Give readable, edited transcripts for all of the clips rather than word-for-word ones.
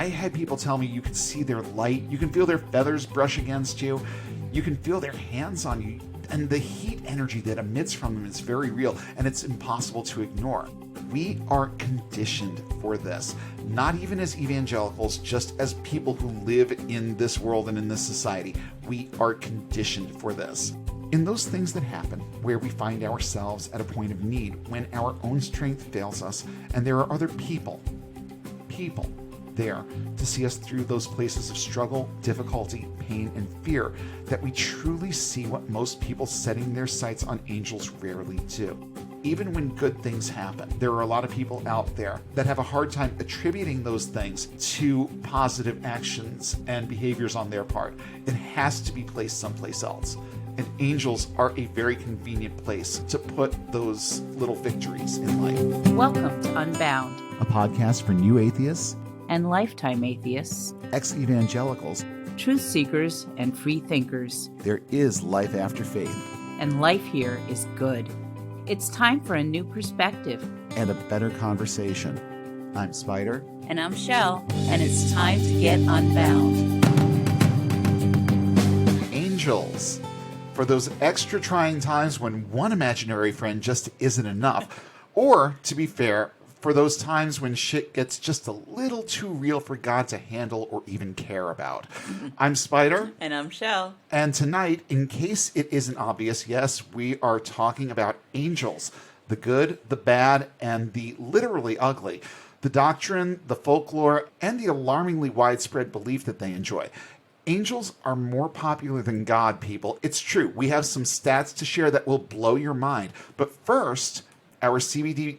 I had people tell me you can see their light, you can feel their feathers brush against you, you can feel their hands on you, and the heat energy that emits from them is very real, and it's impossible to ignore. We are conditioned for this, not even as evangelicals, just as people who live in this world and in this society. We are conditioned for this. In those things that happen, where we find ourselves at a point of need, when our own strength fails us, and there are other people there to see us through those places of struggle, difficulty, pain, and fear, that we truly see what most people setting their sights on angels rarely do. Even when good things happen, there are a lot of people out there that have a hard time attributing those things to positive actions and behaviors on their part. It has to be placed someplace else. And angels are a very convenient place to put those little victories in life. Welcome to Unbound, A podcast for new atheists and lifetime atheists, ex-evangelicals, truth seekers, and free thinkers. There is life after faith. And life here is good. It's time for a new perspective. And a better conversation. I'm Spider. And I'm Shelle. And it's time to get unbound. Angels. For those extra trying times when one imaginary friend just isn't enough. Or, to be fair, for those times when shit gets just a little too real for God to handle or even care about. I'm Spider. And I'm Shelle. And tonight, in case it isn't obvious, yes, we are talking about angels. The good, the bad, and the literally ugly. The doctrine, the folklore, and the alarmingly widespread belief that they enjoy. Angels are more popular than God, people. It's true. We have some stats to share that will blow your mind. But first, our CBD...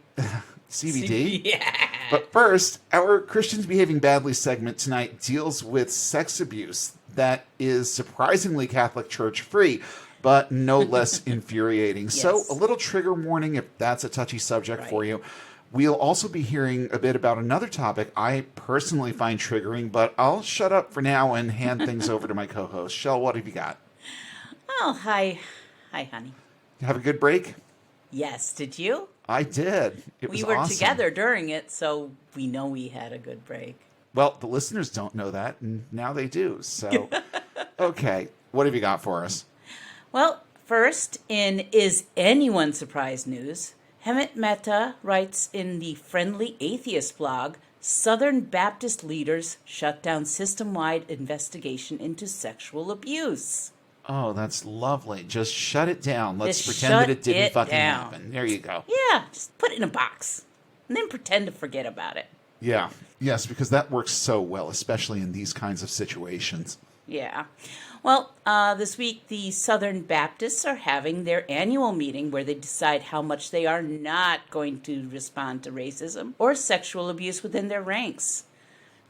Yeah. But first, our Christians Behaving Badly segment tonight deals with sex abuse that is surprisingly Catholic Church free, but no less infuriating. Yes. So a little trigger warning if that's a touchy subject for you. We'll also be hearing a bit about another topic I personally find triggering, but I'll shut up for now and hand things over to my co-host. Shelle, what have you got? Oh, hi. Hi, honey. Have a good break? Yes, did you? I did. We were awesome. Together during it, so we know we had a good break. Well, the listeners don't know that, and now they do. So, okay, what have you got for us? Well, first, in Is Anyone Surprised news, Hemant Mehta writes in the Friendly Atheist blog, Southern Baptist leaders shut down system-wide investigation into sexual abuse. Oh, that's lovely. Just shut it down. Let's pretend that it didn't fucking happen. There you go. Yeah, just put it in a box and then pretend to forget about it. Yeah. Yes, because that works so well, especially in these kinds of situations. Yeah. Well, this week the Southern Baptists are having their annual meeting where they decide how much they are not going to respond to racism or sexual abuse within their ranks.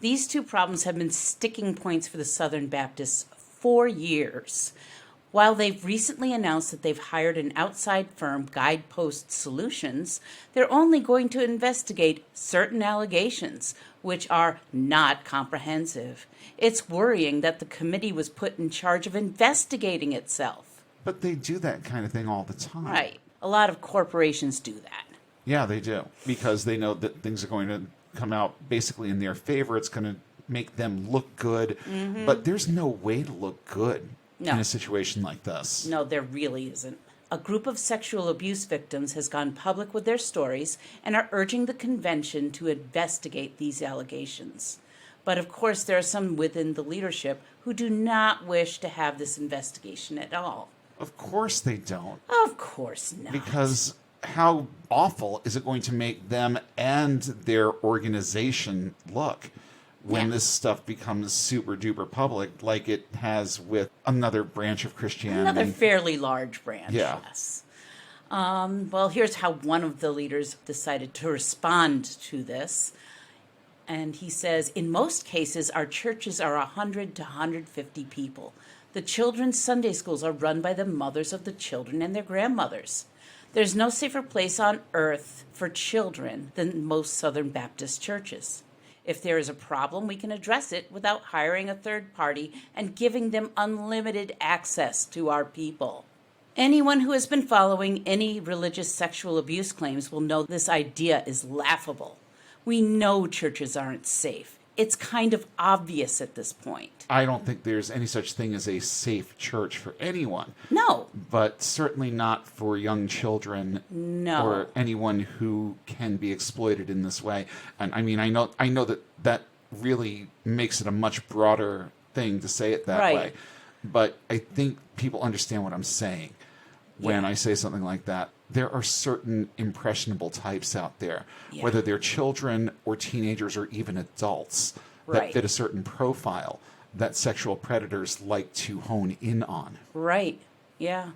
These two problems have been sticking points for the Southern Baptists for years. While they've recently announced that they've hired an outside firm, Guidepost Solutions, they're only going to investigate certain allegations, which are not comprehensive. It's worrying that the committee was put in charge of investigating itself. But they do that kind of thing all the time. Right. A lot of corporations do that. Yeah, they do. Because they know that things are going to come out basically in their favor. It's going to make them look good. Mm-hmm. But there's no way to look good in a situation like this. No, there really isn't. A group of sexual abuse victims has gone public with their stories and are urging the convention to investigate these allegations. But of course, there are some within the leadership who do not wish to have this investigation at all. Of course they don't. Of course not. Because how awful is it going to make them and their organization look when this stuff becomes super duper public, like it has with another branch of Christianity? Another fairly large branch, yes. Well, here's how one of the leaders decided to respond to this. And he says, in most cases, our churches are 100 to 150 people. The children's Sunday schools are run by the mothers of the children and their grandmothers. There's no safer place on earth for children than most Southern Baptist churches. If there is a problem, we can address it without hiring a third party and giving them unlimited access to our people. Anyone who has been following any religious sexual abuse claims will know this idea is laughable. We know churches aren't safe. it's kind of obvious at this point. I don't think there's any such thing as a safe church for anyone. No. But certainly not for young children. No. Or anyone who can be exploited in this way. And I mean, I know that really makes it a much broader thing to say it that way. But I think people understand what I'm saying when I say something like that. There are certain impressionable types out there, whether they're children or teenagers or even adults, that fit a certain profile that sexual predators like to hone in on. Right, yeah.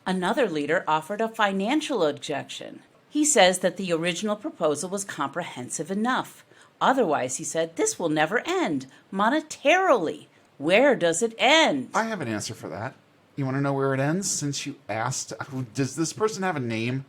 Another leader offered a financial objection. He says that the original proposal was comprehensive enough. Otherwise, he said, this will never end. Monetarily, where does it end? I have an answer for that. You want to know where it ends? Since you asked, does this person have a name?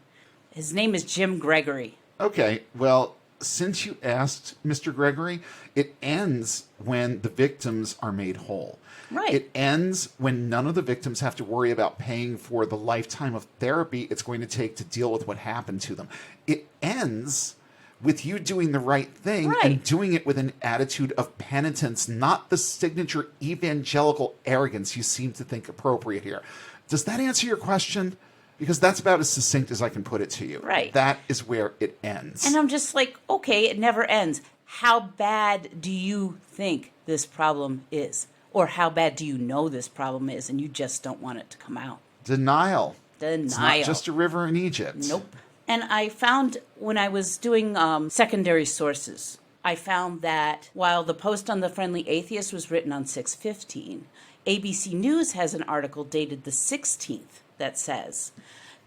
His name is Jim Gregory. Okay, well, since you asked, Mr. Gregory, it ends when the victims are made whole. Right. It ends when none of the victims have to worry about paying for the lifetime of therapy it's going to take to deal with what happened to them. It ends with you doing the right thing and doing it with an attitude of penitence, not the signature evangelical arrogance you seem to think appropriate here. Does that answer your question? Because that's about as succinct as I can put it to you. Right. That is where it ends. And I'm just like, okay, it never ends. How bad do you think this problem is? Or how bad do you know this problem is and you just don't want it to come out? Denial. It's not Denial. just a river in Egypt. Nope. And I found when I was doing secondary sources, I found that while the post on the Friendly Atheist was written on 6/15, ABC News has an article dated the 16th that says,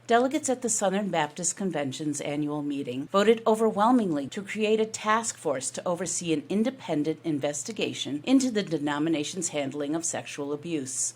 delegates at the Southern Baptist Convention's annual meeting voted overwhelmingly to create a task force to oversee an independent investigation into the denomination's handling of sexual abuse.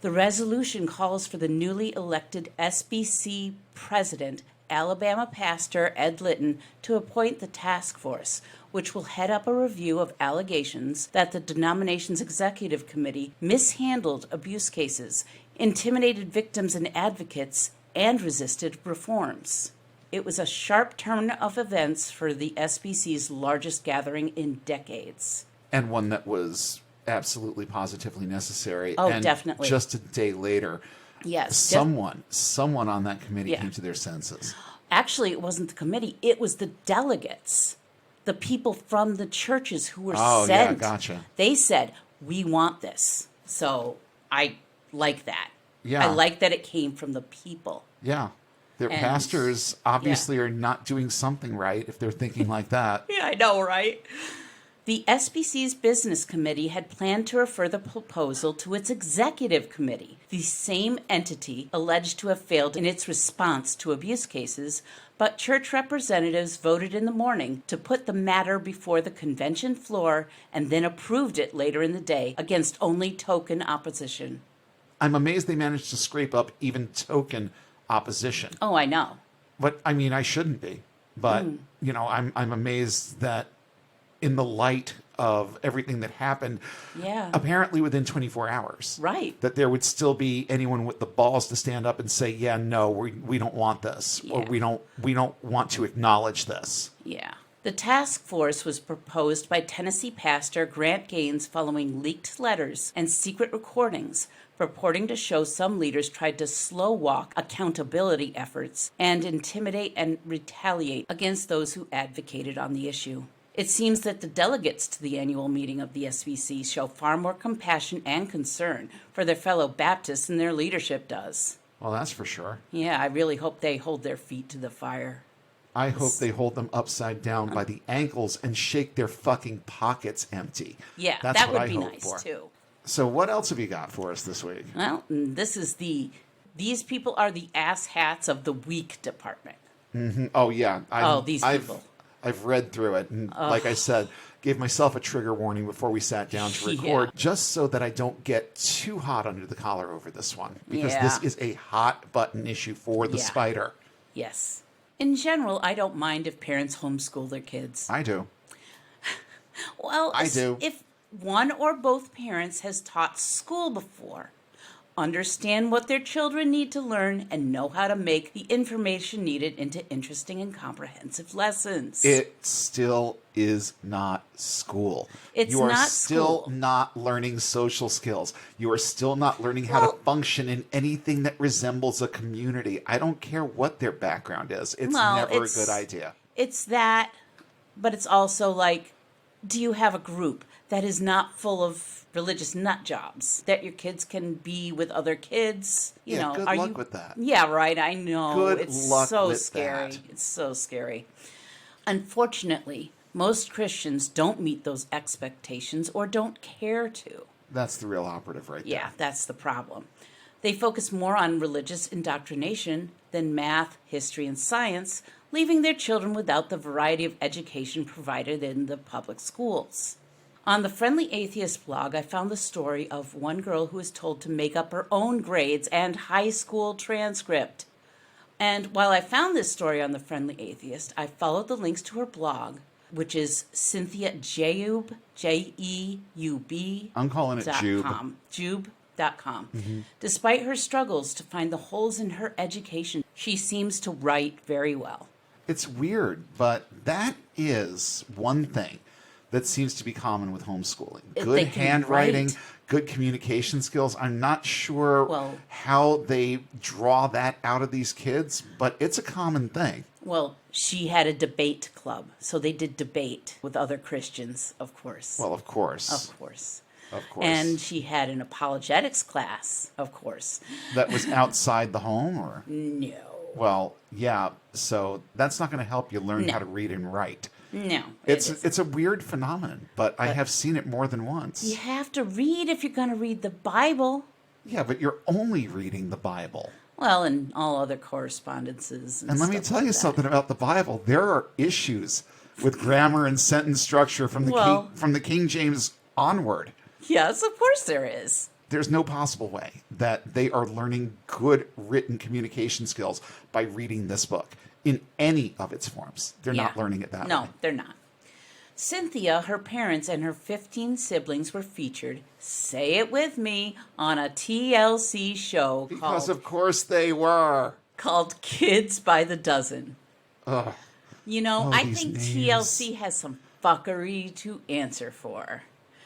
The resolution calls for the newly elected SBC president, Alabama pastor Ed Litton, to appoint the task force, which will head up a review of allegations that the denomination's executive committee mishandled abuse cases, intimidated victims and advocates, and resisted reforms. It was a sharp turn of events for the SBC's largest gathering in decades. And one that was absolutely positively necessary. Oh, and definitely. Just a day later, Yes. someone on that committee came to their senses. Actually, it wasn't the committee. It was the delegates, the people from the churches who were sent. Oh, yeah, gotcha. They said, we want this. So I like that. Yeah. I like that it came from the people. Yeah. Their pastors obviously are not doing something right if they're thinking like that. Yeah, I know, right? The SBC's business committee had planned to refer the proposal to its executive committee, the same entity alleged to have failed in its response to abuse cases, but church representatives voted in the morning to put the matter before the convention floor and then approved it later in the day against only token opposition. I'm amazed they managed to scrape up even token opposition. Oh, I know. But I mean, I shouldn't be. But you know, I'm amazed that in the light of everything that happened, apparently within 24 hours, right, that there would still be anyone with the balls to stand up and say, "Yeah, no, we don't want this, or we don't want to acknowledge this." Yeah. The task force was proposed by Tennessee pastor Grant Gaines following leaked letters and secret recordings purporting to show some leaders tried to slow walk accountability efforts and intimidate and retaliate against those who advocated on the issue. It seems that the delegates to the annual meeting of the SBC show far more compassion and concern for their fellow Baptists than their leadership does. Well, that's for sure. Yeah, I really hope they hold their feet to the fire. I hope they hold them upside down by the ankles and shake their fucking pockets empty. Yeah, that's that what would I be hope nice for. too. So what else have you got for us this week? Well, these people are the ass hats of the week department. Mm-hmm. Oh, yeah. These people. I've read through it. And like I said, gave myself a trigger warning before we sat down to record, just so that I don't get too hot under the collar over this one. Because this is a hot button issue for the spider. Yes. In general, I don't mind if parents homeschool their kids. I do. Well, I do. If one or both parents has taught school before, understand what their children need to learn, and know how to make the information needed into interesting and comprehensive lessons. It still is not school. It's you are not still school. not learning social skills. You are still not learning how to function in anything that resembles a community. I don't care what their background is. It's never a good idea. It's that, but it's also like, do you have a group that is not full of religious nut jobs that your kids can be with other kids? Good luck with that. Yeah, right. I know. Good luck so with scary. that. It's so scary. Unfortunately, most Christians don't meet those expectations or don't care to. That's the real operative right there. Yeah, that's the problem. They focus more on religious indoctrination than math, history, and science, leaving their children without the variety of education provided in the public schools. On the Friendly Atheist blog, I found the story of one girl who was told to make up her own grades and high school transcript. And while I found this story on the Friendly Atheist, I followed the links to her blog, which is Cynthia Jeub, Jeub. I'm calling it Jube. Jube.com. Despite her struggles to find the holes in her education, she seems to write very well. It's weird, but that is one thing that seems to be common with homeschooling. Good handwriting, good communication skills. I'm not sure how they draw that out of these kids, but it's a common thing. Well, she had a debate club, so they did debate with other Christians, of course. Well, of course. Of course. Of course. And she had an apologetics class, of course. That was outside the home, or? No. Well, yeah, so that's not going to help you learn how to read and write. No. It's a weird phenomenon, but I have seen it more than once. You have to read if you're going to read the Bible. Yeah, but you're only reading the Bible. Well, and all other correspondences. And let me tell you something about the Bible. There are issues with grammar and sentence structure from the King James onward. Yes, of course there is. There's no possible way that they are learning good written communication skills by reading this book in any of its forms. They're not learning it that way. No, they're not. Cynthia, her parents, and her 15 siblings were featured, say it with me, on a TLC show Because of course they were. Called Kids by the Dozen. Ugh. You know, I think names. TLC has some fuckery to answer for.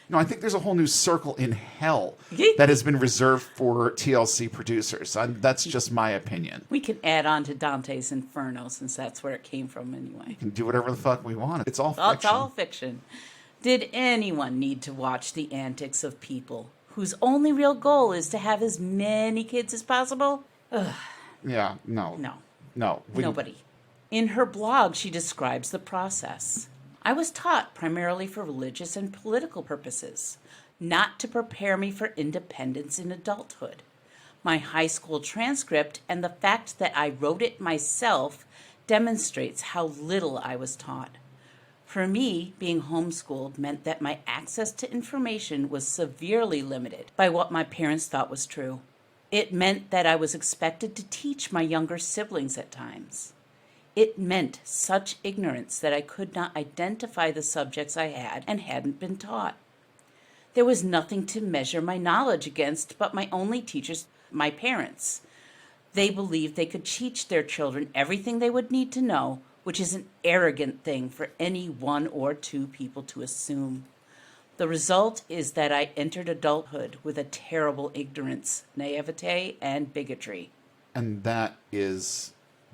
No, I think there's a whole new circle in hell that has been reserved for TLC producers. That's just my opinion. We can add on to Dante's Inferno since that's where it came from anyway. We can do whatever the fuck we want. It's all fiction. It's all fiction. Did anyone need to watch the antics of people whose only real goal is to have as many kids as possible? Ugh. Yeah, no. No. Nobody. In her blog, she describes the process. I was taught primarily for religious and political purposes, not to prepare me for independence in adulthood. My high school transcript and the fact that I wrote it myself demonstrates how little I was taught. For me, being homeschooled meant that my access to information was severely limited by what my parents thought was true. It meant that I was expected to teach my younger siblings at times. It meant such ignorance that I could not identify the subjects I had and hadn't been taught. There was nothing to measure my knowledge against but my only teachers, my parents. They believed they could teach their children everything they would need to know, which is an arrogant thing for any one or two people to assume. The result is that I entered adulthood with a terrible ignorance, naivete, and bigotry. And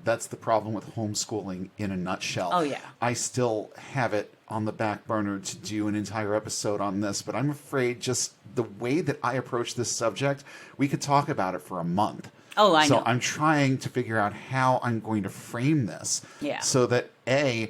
that's the problem with homeschooling in a nutshell. Oh, yeah. I still have it on the back burner to do an entire episode on this, but I'm afraid just the way that I approach this subject, we could talk about it for a month. Oh, I know. So I'm trying to figure out how I'm going to frame this so that, A,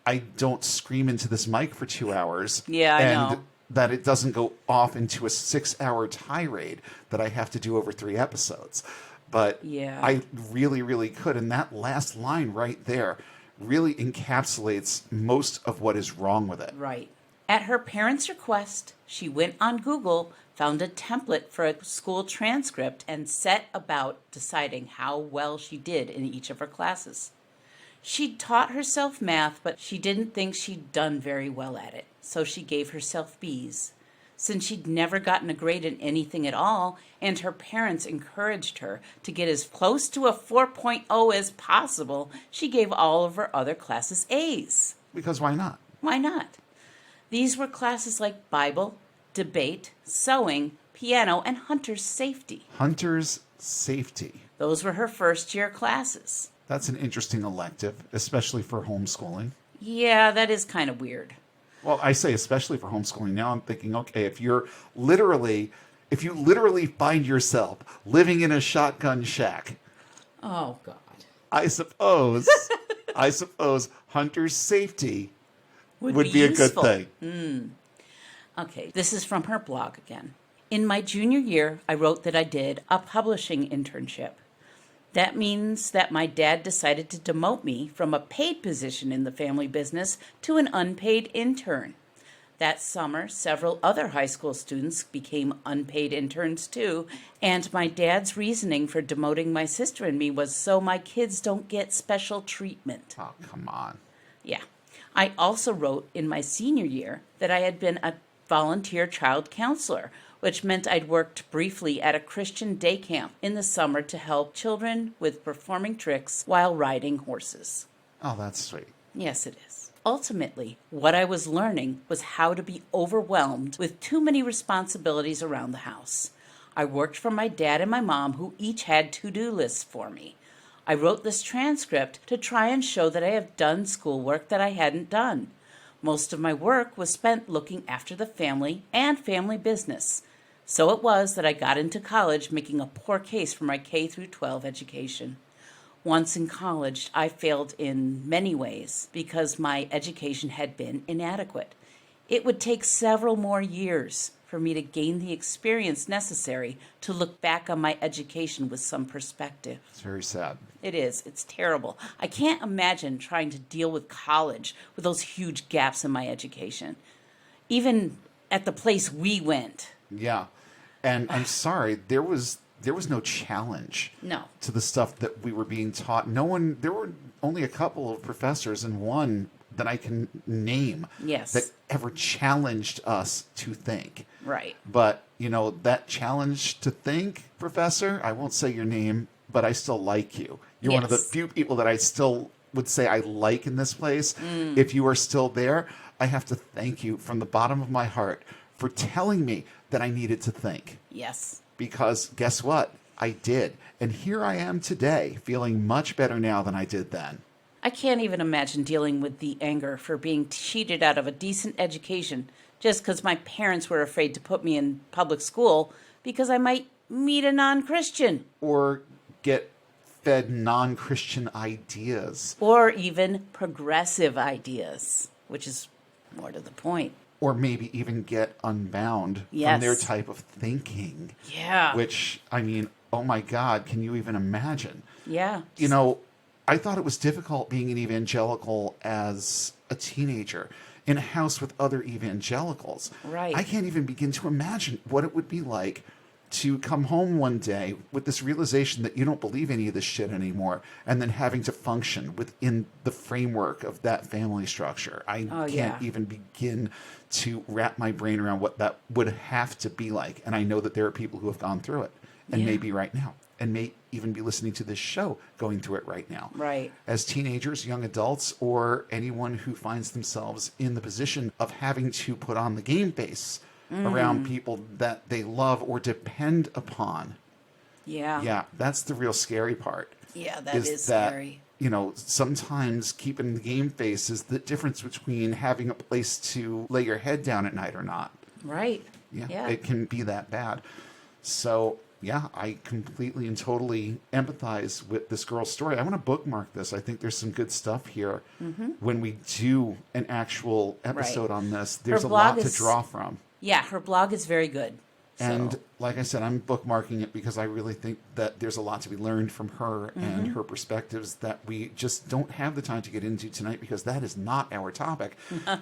I don't scream into this mic for 2 hours. Yeah, I know. That it doesn't go off into a 6-hour tirade that I have to do over 3 episodes. But I really, really could. And that last line right there really encapsulates most of what is wrong with it. Right. At her parents' request, she went on Google, found a template for a school transcript, and set about deciding how well she did in each of her classes. She'd taught herself math, but she didn't think she'd done very well at it, so she gave herself B's. Since she'd never gotten a grade in anything at all, and her parents encouraged her to get as close to a 4.0 as possible, she gave all of her other classes A's. Because why not? Why not? These were classes like Bible, debate, sewing, piano, and hunter's safety. Hunter's safety. Those were her first-year classes. That's an interesting elective, especially for homeschooling. Yeah, that is kind of weird. Well, I say especially for homeschooling. Now I'm thinking, okay, if you literally find yourself living in a shotgun shack. Oh, God. I suppose hunter's safety would be a good thing. Okay, this is from her blog again. In my junior year, I wrote that I did a publishing internship. That means that my dad decided to demote me from a paid position in the family business to an unpaid intern. That summer, several other high school students became unpaid interns too, and my dad's reasoning for demoting my sister and me was so my kids don't get special treatment. Oh, come on. Yeah. I also wrote in my senior year that I had been a volunteer child counselor, which meant I'd worked briefly at a Christian day camp in the summer to help children with performing tricks while riding horses. Oh, that's sweet. Yes, it is. Ultimately, what I was learning was how to be overwhelmed with too many responsibilities around the house. I worked for my dad and my mom, who each had to-do lists for me. I wrote this transcript to try and show that I have done schoolwork that I hadn't done. Most of my work was spent looking after the family and family business. So it was that I got into college making a poor case for my K through 12 education. Once in college, I failed in many ways because my education had been inadequate. It would take several more years for me to gain the experience necessary to look back on my education with some perspective. It's very sad. It is. It's terrible. I can't imagine trying to deal with college with those huge gaps in my education. Even at the place we went. Yeah. And I'm sorry, there was no challenge to the stuff that we were being taught. There were only a couple of professors and one that I can name that ever challenged us to think. Right. But, that challenge to think, Professor, I won't say your name, but I still like you. You're one of the few people that I still would say I like in this place. If you are still there, I have to thank you from the bottom of my heart for telling me that I needed to think. Yes. Because guess what? I did. And here I am today, feeling much better now than I did then. I can't even imagine dealing with the anger for being cheated out of a decent education just because my parents were afraid to put me in public school because I might meet a non-Christian. Or get fed non-Christian ideas. Or even progressive ideas, which is more to the point. Or maybe even get unbound from their type of thinking. Yeah. Which, oh my God, can you even imagine? Yeah. I thought it was difficult being an evangelical as a teenager in a house with other evangelicals. Right. I can't even begin to imagine what it would be like to come home one day with this realization that you don't believe any of this shit anymore, and then having to function within the framework of that family structure. I can't even begin to wrap my brain around what that would have to be like. And I know that there are people who have gone through it, and maybe right now, and may even be listening to this show going through it right now. Right. As teenagers, young adults, or anyone who finds themselves in the position of having to put on the game face around people that they love or depend upon. Yeah. Yeah, that's the real scary part. Yeah, that is scary. Sometimes keeping the game face is the difference between having a place to lay your head down at night or not. Right. Yeah. It can be that bad. So, yeah, I completely and totally empathize with this girl's story. I want to bookmark this. I think there's some good stuff here. When we do an actual episode on this, there's a lot to draw from. Yeah, her blog is very good. And like I said, I'm bookmarking it because I really think that there's a lot to be learned from her and her perspectives that we just don't have the time to get into tonight because that is not our topic.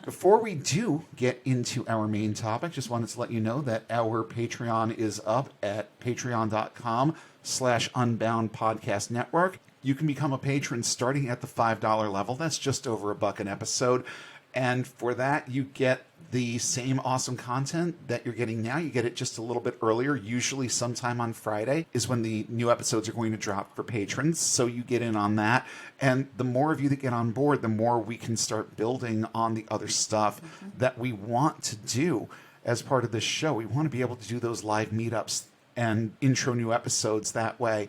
Before we do get into our main topic, just wanted to let you know that our Patreon is up at patreon.com/Unbound Podcast Network. You can become a patron starting at the $5 level. That's just over $1 an episode. And for that, you get the same awesome content that you're getting now. You get it just a little bit earlier. Usually sometime on Friday is when the new episodes are going to drop for patrons. So you get in on that. And the more of you that get on board, the more we can start building on the other stuff that we want to do as part of this show. We want to be able to do those live meetups and intro new episodes that way,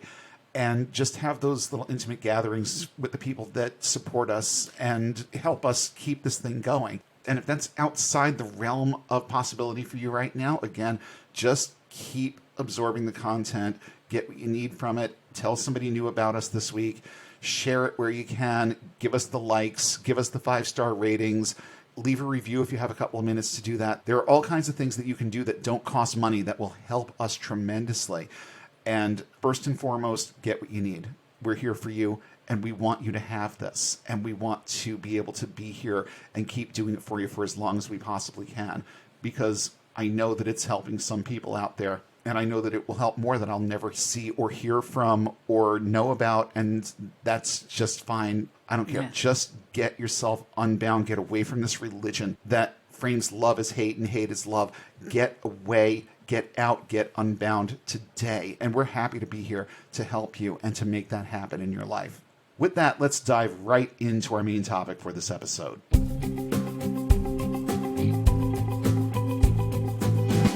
and just have those little intimate gatherings with the people that support us and help us keep this thing going. And if that's outside the realm of possibility for you right now, again, just keep absorbing the content, get what you need from it, tell somebody new about us this week, share it where you can, give us the likes, give us the 5-star ratings, leave a review if you have a couple of minutes to do that. There are all kinds of things that you can do that don't cost money that will help us tremendously. And first and foremost, get what you need. We're here for you, and we want you to have this. And we want to be able to be here and keep doing it for you for as long as we possibly can. Because I know that it's helping some people out there. And I know that it will help more that I'll never see or hear from or know about. And that's just fine. I don't care. Yeah. Just get yourself unbound. Get away from this religion that frames love as hate and hate as love. Get away. Get out, get unbound today. And we're happy to be here to help you and to make that happen in your life. With that, let's dive right into our main topic for this episode.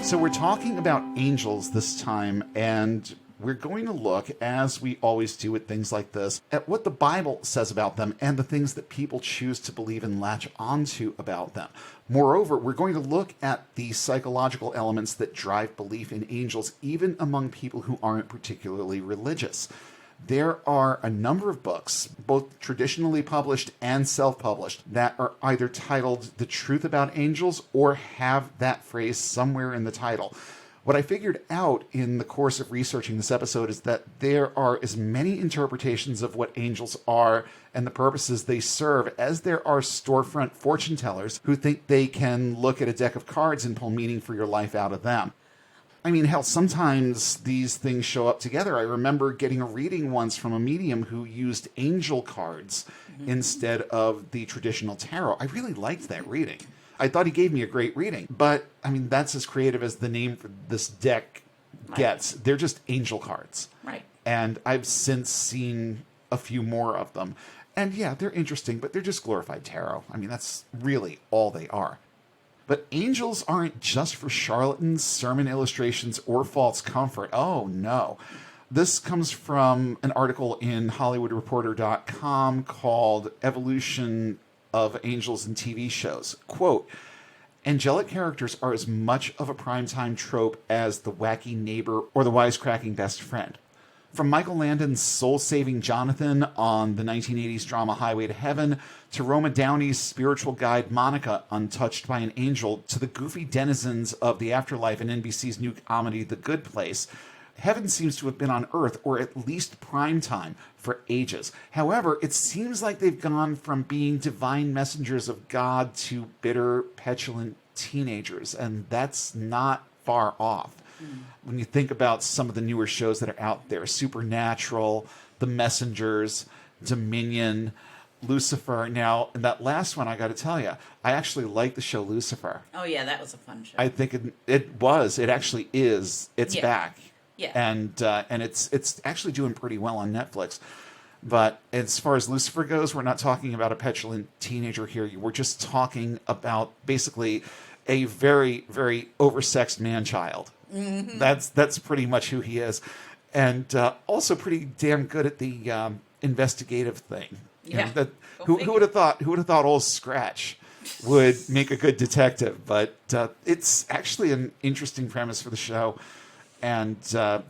So we're talking about angels this time, and we're going to look, as we always do with things like this, at what the Bible says about them and the things that people choose to believe and latch onto about them. Moreover, we're going to look at the psychological elements that drive belief in angels, even among people who aren't particularly religious. There are a number of books, both traditionally published and self-published, that are either titled The Truth About Angels or have that phrase somewhere in the title. What I figured out in the course of researching this episode is that there are as many interpretations of what angels are and the purposes they serve as there are storefront fortune tellers who think they can look at a deck of cards and pull meaning for your life out of them. I mean, hell, sometimes these things show up together. I remember getting a reading once from a medium who used angel cards instead of the traditional tarot. I really liked that reading. I thought he gave me a great reading, but I mean, that's as creative as the name for this deck gets. They're just angel cards. Right. And I've since seen a few more of them. And yeah, they're interesting, but they're just glorified tarot. I mean, that's really all they are. But angels aren't just for charlatans, sermon illustrations, or false comfort. Oh, no. This comes from an article in HollywoodReporter.com called Evolution of Angels in TV Shows. Quote, angelic characters are as much of a primetime trope as the wacky neighbor or the wisecracking best friend. From Michael Landon's soul-saving Jonathan on the 1980s drama Highway to Heaven, to Roma Downey's spiritual guide Monica, untouched by an angel, to the goofy denizens of the afterlife in NBC's new comedy The Good Place, heaven seems to have been on Earth, or at least prime time, for ages. However, it seems like they've gone from being divine messengers of God to bitter, petulant teenagers, and that's not far off. When you think about some of the newer shows that are out there, Supernatural, The Messengers, Dominion, Lucifer. Now, in that last one, I got to tell you, I actually like the show Lucifer. Oh, yeah, that was a fun show. I think it was. It actually is. It's back. Yeah. And it's actually doing pretty well on Netflix. But as far as Lucifer goes, we're not talking about a petulant teenager here. We're just talking about basically a very, very oversexed man-child. Mm-hmm. That's pretty much who he is. And also pretty damn good at the investigative thing. Yeah. You know, who would have thought old Scratch would make a good detective? But it's actually an interesting premise for the show. And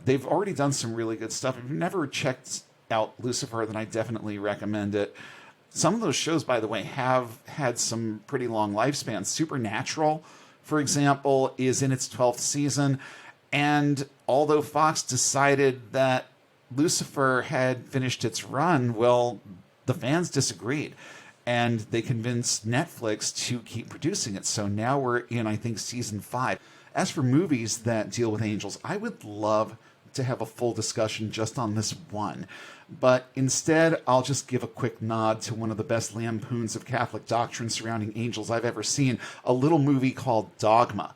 they've already done some really good stuff. If you've never checked out Lucifer, then I definitely recommend it. Some of those shows, by the way, have had some pretty long lifespans. Supernatural, for example, is in its 12th season. And although Fox decided that Lucifer had finished its run, well, the fans disagreed. And they convinced Netflix to keep producing it. So now we're in, I think, season 5. As for movies that deal with angels, I would love to have a full discussion just on this one, but instead I'll just give a quick nod to one of the best lampoons of Catholic doctrine surrounding angels I've ever seen, a little movie called Dogma.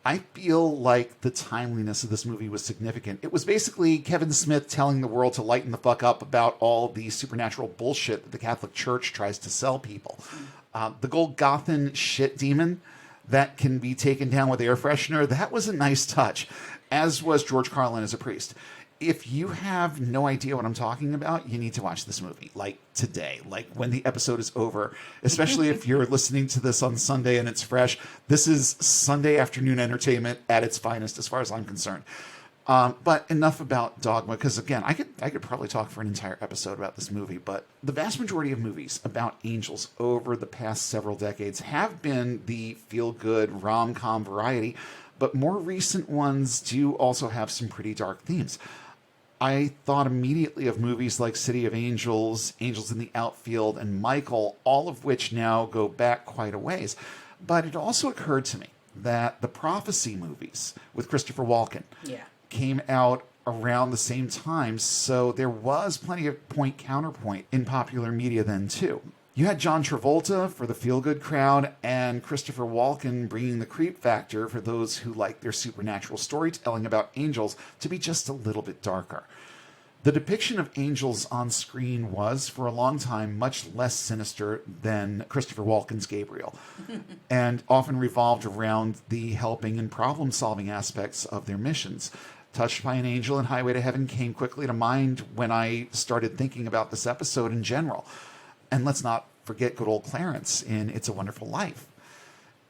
I feel like the timeliness of this movie was significant. It was basically Kevin Smith telling the world to lighten the fuck up about all the supernatural bullshit that the Catholic Church tries to sell people. The Golgothan shit demon that can be taken down with air freshener, that was a nice touch, as was George Carlin as a priest. If you have no idea what I'm talking about, you need to watch this movie, like today, like when the episode is over, especially if you're listening to this on Sunday and it's fresh. This is Sunday afternoon entertainment at its finest, as far as I'm concerned. But enough about Dogma, because again, I could probably talk for an entire episode about this movie, but the vast majority of movies about angels over the past several decades have been the feel-good rom-com variety, but more recent ones do also have some pretty dark themes. I thought immediately of movies like City of Angels, Angels in the Outfield, and Michael, all of which now go back quite a ways. But it also occurred to me that the Prophecy movies with Christopher Walken came out around the same time, so there was plenty of point-counterpoint in popular media then, too. You had John Travolta for the feel-good crowd, and Christopher Walken bringing the creep factor for those who like their supernatural storytelling about angels to be just a little bit darker. The depiction of angels on screen was, for a long time, much less sinister than Christopher Walken's Gabriel, and often revolved around the helping and problem-solving aspects of their missions. Touched by an Angel and Highway to Heaven came quickly to mind when I started thinking about this episode in general. And let's not forget good old Clarence in It's a Wonderful Life.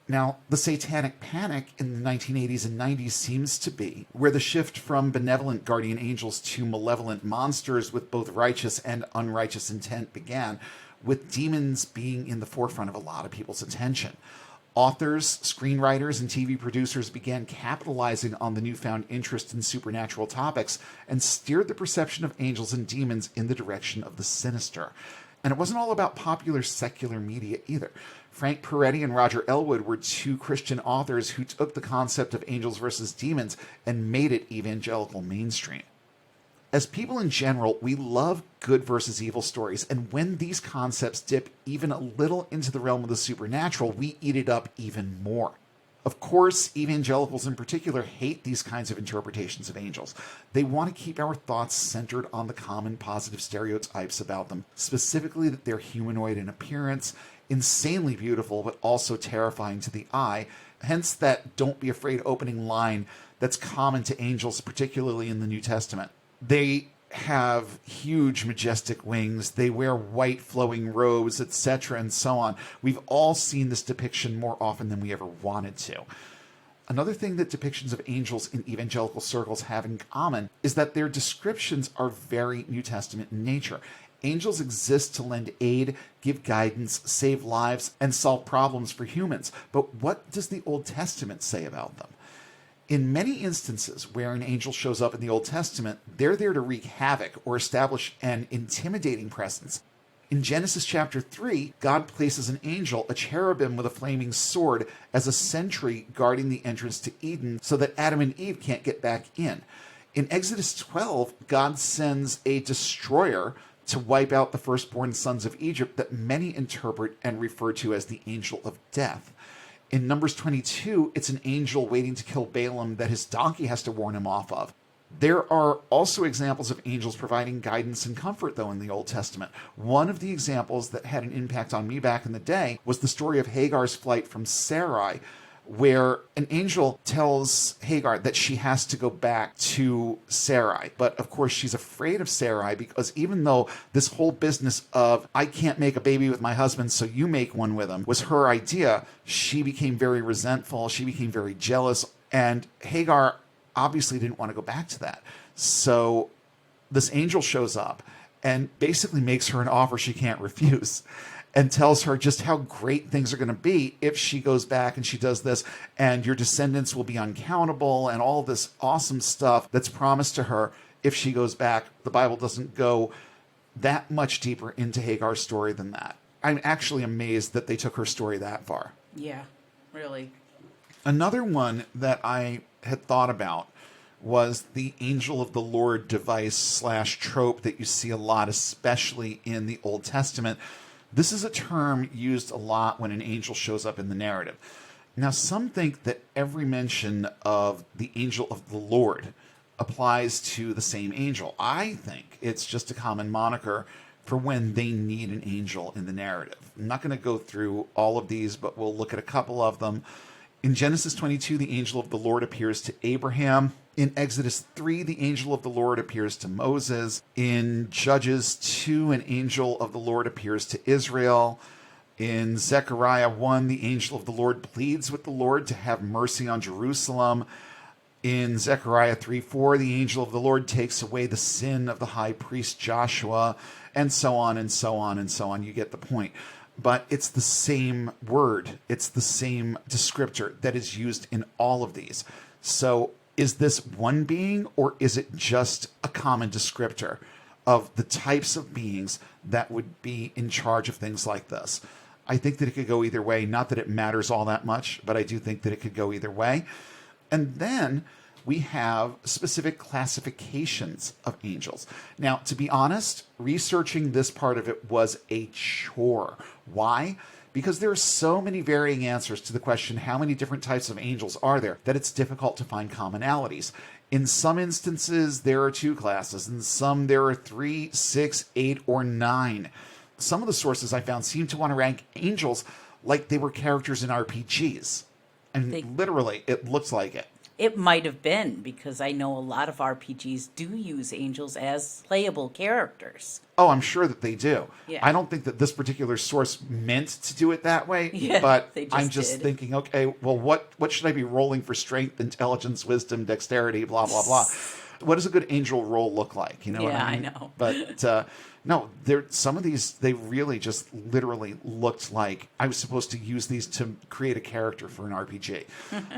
Now, the satanic panic in the 1980s and 90s seems to be where the shift from benevolent guardian angels to malevolent monsters with both righteous and unrighteous intent began, with demons being in the forefront of a lot of people's attention. Authors, screenwriters, and TV producers began capitalizing on the newfound interest in supernatural topics and steered the perception of angels and demons in the direction of the sinister. And it wasn't all about popular secular media either. Frank Peretti and Roger Elwood were two Christian authors who took the concept of angels versus demons and made it evangelical mainstream. As people in general, we love good versus evil stories, and when these concepts dip even a little into the realm of the supernatural, we eat it up even more. Of course, evangelicals in particular hate these kinds of interpretations of angels. They want to keep our thoughts centered on the common positive stereotypes about them, specifically that they're humanoid in appearance, insanely beautiful, but also terrifying to the eye, hence that "don't be afraid" opening line that's common to angels, particularly in the New Testament. They have huge, majestic wings. They wear white flowing robes, etc., and so on. We've all seen this depiction more often than we ever wanted to. Another thing that depictions of angels in evangelical circles have in common is that their descriptions are very New Testament in nature. Angels exist to lend aid, give guidance, save lives, and solve problems for humans. But what does the Old Testament say about them? In many instances where an angel shows up in the Old Testament, they're there to wreak havoc or establish an intimidating presence. In Genesis chapter 3, God places an angel, a cherubim with a flaming sword, as a sentry guarding the entrance to Eden so that Adam and Eve can't get back in. In Exodus 12, God sends a destroyer to wipe out the firstborn sons of Egypt that many interpret and refer to as the angel of death. In Numbers 22, it's an angel waiting to kill Balaam that his donkey has to warn him off of. There are also examples of angels providing guidance and comfort, though, in the Old Testament. One of the examples that had an impact on me back in the day was the story of Hagar's flight from Sarai, where an angel tells Hagar that she has to go back to Sarai. But of course, she's afraid of Sarai because even though this whole business of "I can't make a baby with my husband, so you make one with him" was her idea, she became very resentful. She became very jealous. And Hagar obviously didn't want to go back to that. So this angel shows up and basically makes her an offer she can't refuse, and tells her just how great things are going to be if she goes back and she does this, and your descendants will be uncountable, and all this awesome stuff that's promised to her if she goes back. The Bible doesn't go that much deeper into Hagar's story than that. I'm actually amazed that they took her story that far. Yeah, really. Another one that I had thought about was the angel of the Lord device / trope that you see a lot, especially in the Old Testament. This is a term used a lot when an angel shows up in the narrative. Now, some think that every mention of the angel of the Lord applies to the same angel. I think it's just a common moniker for when they need an angel in the narrative. I'm not going to go through all of these, but we'll look at a couple of them. In Genesis 22, the angel of the Lord appears to Abraham. In Exodus 3, the angel of the Lord appears to Moses. In Judges 2, an angel of the Lord appears to Israel. In Zechariah 1, the angel of the Lord pleads with the Lord to have mercy on Jerusalem. In Zechariah 3:4, the angel of the Lord takes away the sin of the high priest Joshua, and so on and so on and so on. You get the point. But it's the same word. It's the same descriptor that is used in all of these. So is this one being, or is it just a common descriptor of the types of beings that would be in charge of things like this? I think that it could go either way. Not that it matters all that much, but I do think that it could go either way. And then we have specific classifications of angels. Now, to be honest, researching this part of it was a chore. Why? Because there are so many varying answers to the question, how many different types of angels are there, that it's difficult to find commonalities. In some instances, there are 2 classes. In some, there are 3, 6, 8, or 9. Some of the sources I found seem to want to rank angels like they were characters in RPGs. And literally, it looks like it. It might have been, because I know a lot of RPGs do use angels as playable characters. Oh, I'm sure that they do. Yeah. I don't think that this particular source meant to do it that way, Yeah, but they just I'm just did. thinking, okay, well, what should I be rolling for strength, intelligence, wisdom, dexterity, blah, blah, blah. What does a good angel roll look like? You know what I mean? Yeah, I know. But no, some of these, they really just literally looked like I was supposed to use these to create a character for an RPG.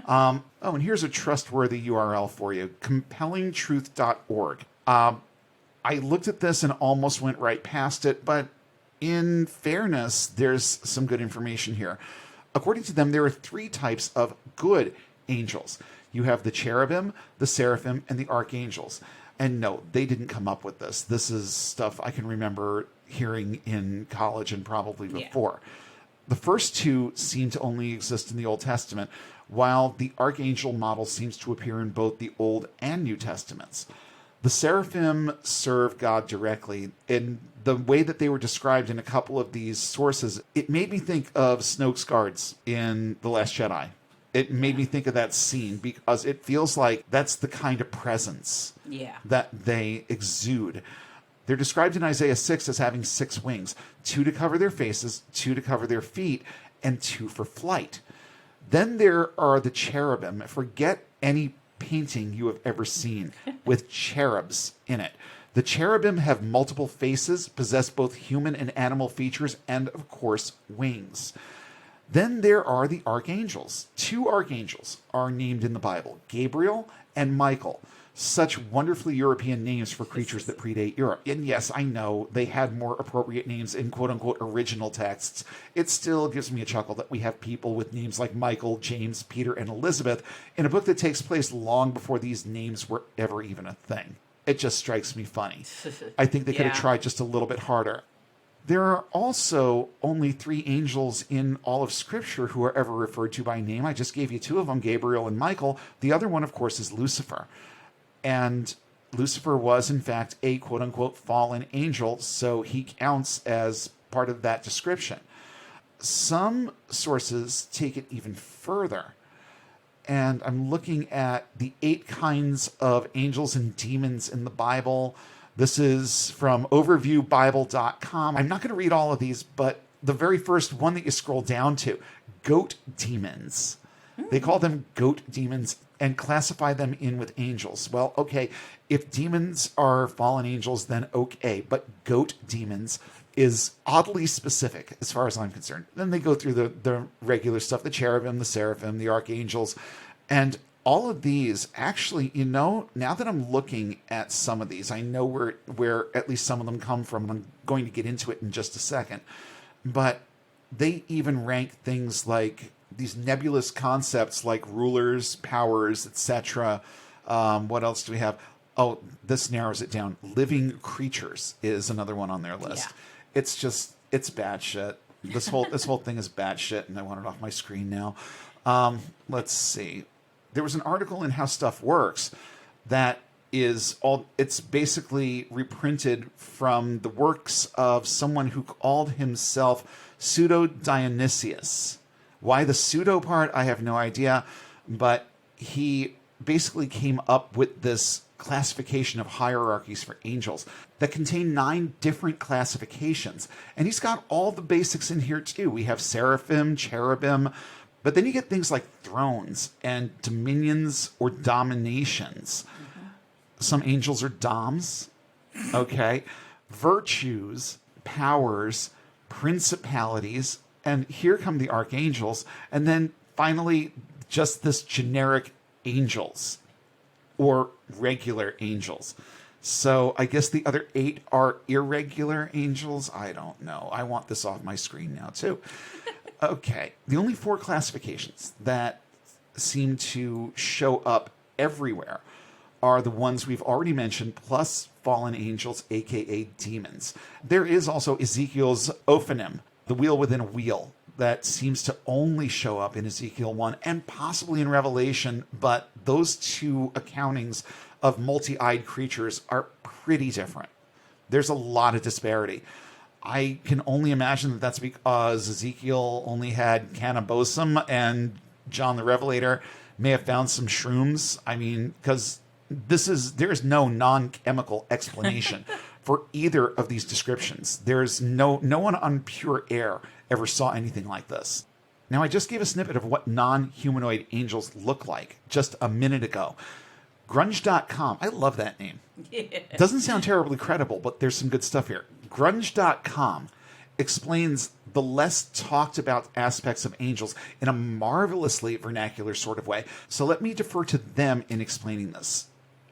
And here's a trustworthy URL for you, compellingtruth.org. I looked at this and almost went right past it, but in fairness, there's some good information here. According to them, there are 3 types of good angels. You have the cherubim, the seraphim, and the archangels. And no, they didn't come up with this. This is stuff I can remember hearing in college and probably before. Yeah. The first 2 seem to only exist in the Old Testament, while the archangel model seems to appear in both the Old and New Testaments. The seraphim serve God directly. In the way that they were described in a couple of these sources, it made me think of Snoke's guards in The Last Jedi. It made me think of that scene because it feels like that's the kind of presence that they exude. They're described in Isaiah 6 as having 6 wings, 2 to cover their faces, 2 to cover their feet, and 2 for flight. Then there are the cherubim. Forget any painting you have ever seen with cherubs in it. The cherubim have multiple faces, possess both human and animal features, and, of course, wings. Then there are the archangels. 2 archangels are named in the Bible, Gabriel and Michael. Such wonderfully European names for creatures that predate Europe. And yes, I know they had more appropriate names in quote-unquote original texts. It still gives me a chuckle that we have people with names like Michael, James, Peter, and Elizabeth in a book that takes place long before these names were ever even a thing. It just strikes me funny. I think they could have tried just a little bit harder. There are also only 3 angels in all of Scripture who are ever referred to by name. I just gave you 2 of them, Gabriel and Michael. The other one, of course, is Lucifer. And Lucifer was, in fact, a quote-unquote fallen angel, so he counts as part of that description. Some sources take it even further. And I'm looking at the 8 kinds of angels and demons in the Bible. This is from overviewbible.com. I'm not going to read all of these, but the very first one that you scroll down to, goat demons. They call them goat demons and classify them in with angels. Well, okay, if demons are fallen angels, then okay, but goat demons is oddly specific as far as I'm concerned. Then they go through the regular stuff, the cherubim, the seraphim, the archangels, and all of these actually, now that I'm looking at some of these, I know where at least some of them come from, and I'm going to get into it in just a second. But they even rank things like these nebulous concepts like rulers, powers, etc., What else do we have? Oh, this narrows it down. Living creatures is another one on their list. Yeah. It's bad shit. This whole thing is bad shit, and I want it off my screen now. Let's see. There was an article in How Stuff Works that it's basically reprinted from the works of someone who called himself Pseudo-Dionysius. Why the pseudo part, I have no idea, but he basically came up with this classification of hierarchies for angels that contain 9 different classifications. And he's got all the basics in here too. We have seraphim, cherubim, but then you get things like thrones and dominions or dominations. Some angels are doms, okay? Virtues, powers, principalities, and here come the archangels, and then finally just this generic angels or regular angels. So I guess the other 8 are irregular angels. I don't know. I want this off my screen now too. Okay. The only 4 classifications that seem to show up everywhere are the ones we've already mentioned, plus fallen angels, aka demons. There is also Ezekiel's Ophanim, the wheel within a wheel, that seems to only show up in Ezekiel 1 and possibly in Revelation, but those 2 accountings of multi-eyed creatures are pretty different. There's a lot of disparity. I can only imagine that that's because Ezekiel only had cannabosum and John the Revelator may have found some shrooms. I mean, because there is no non-chemical explanation for either of these descriptions. There's no one on pure air ever saw anything like this. Now, I just gave a snippet of what non-humanoid angels look like just a minute ago. Grunge.com, I love that name. Yeah. Doesn't sound terribly credible, but there's some good stuff here. Grunge.com explains the less talked about aspects of angels in a marvelously vernacular sort of way. So let me defer to them in explaining this.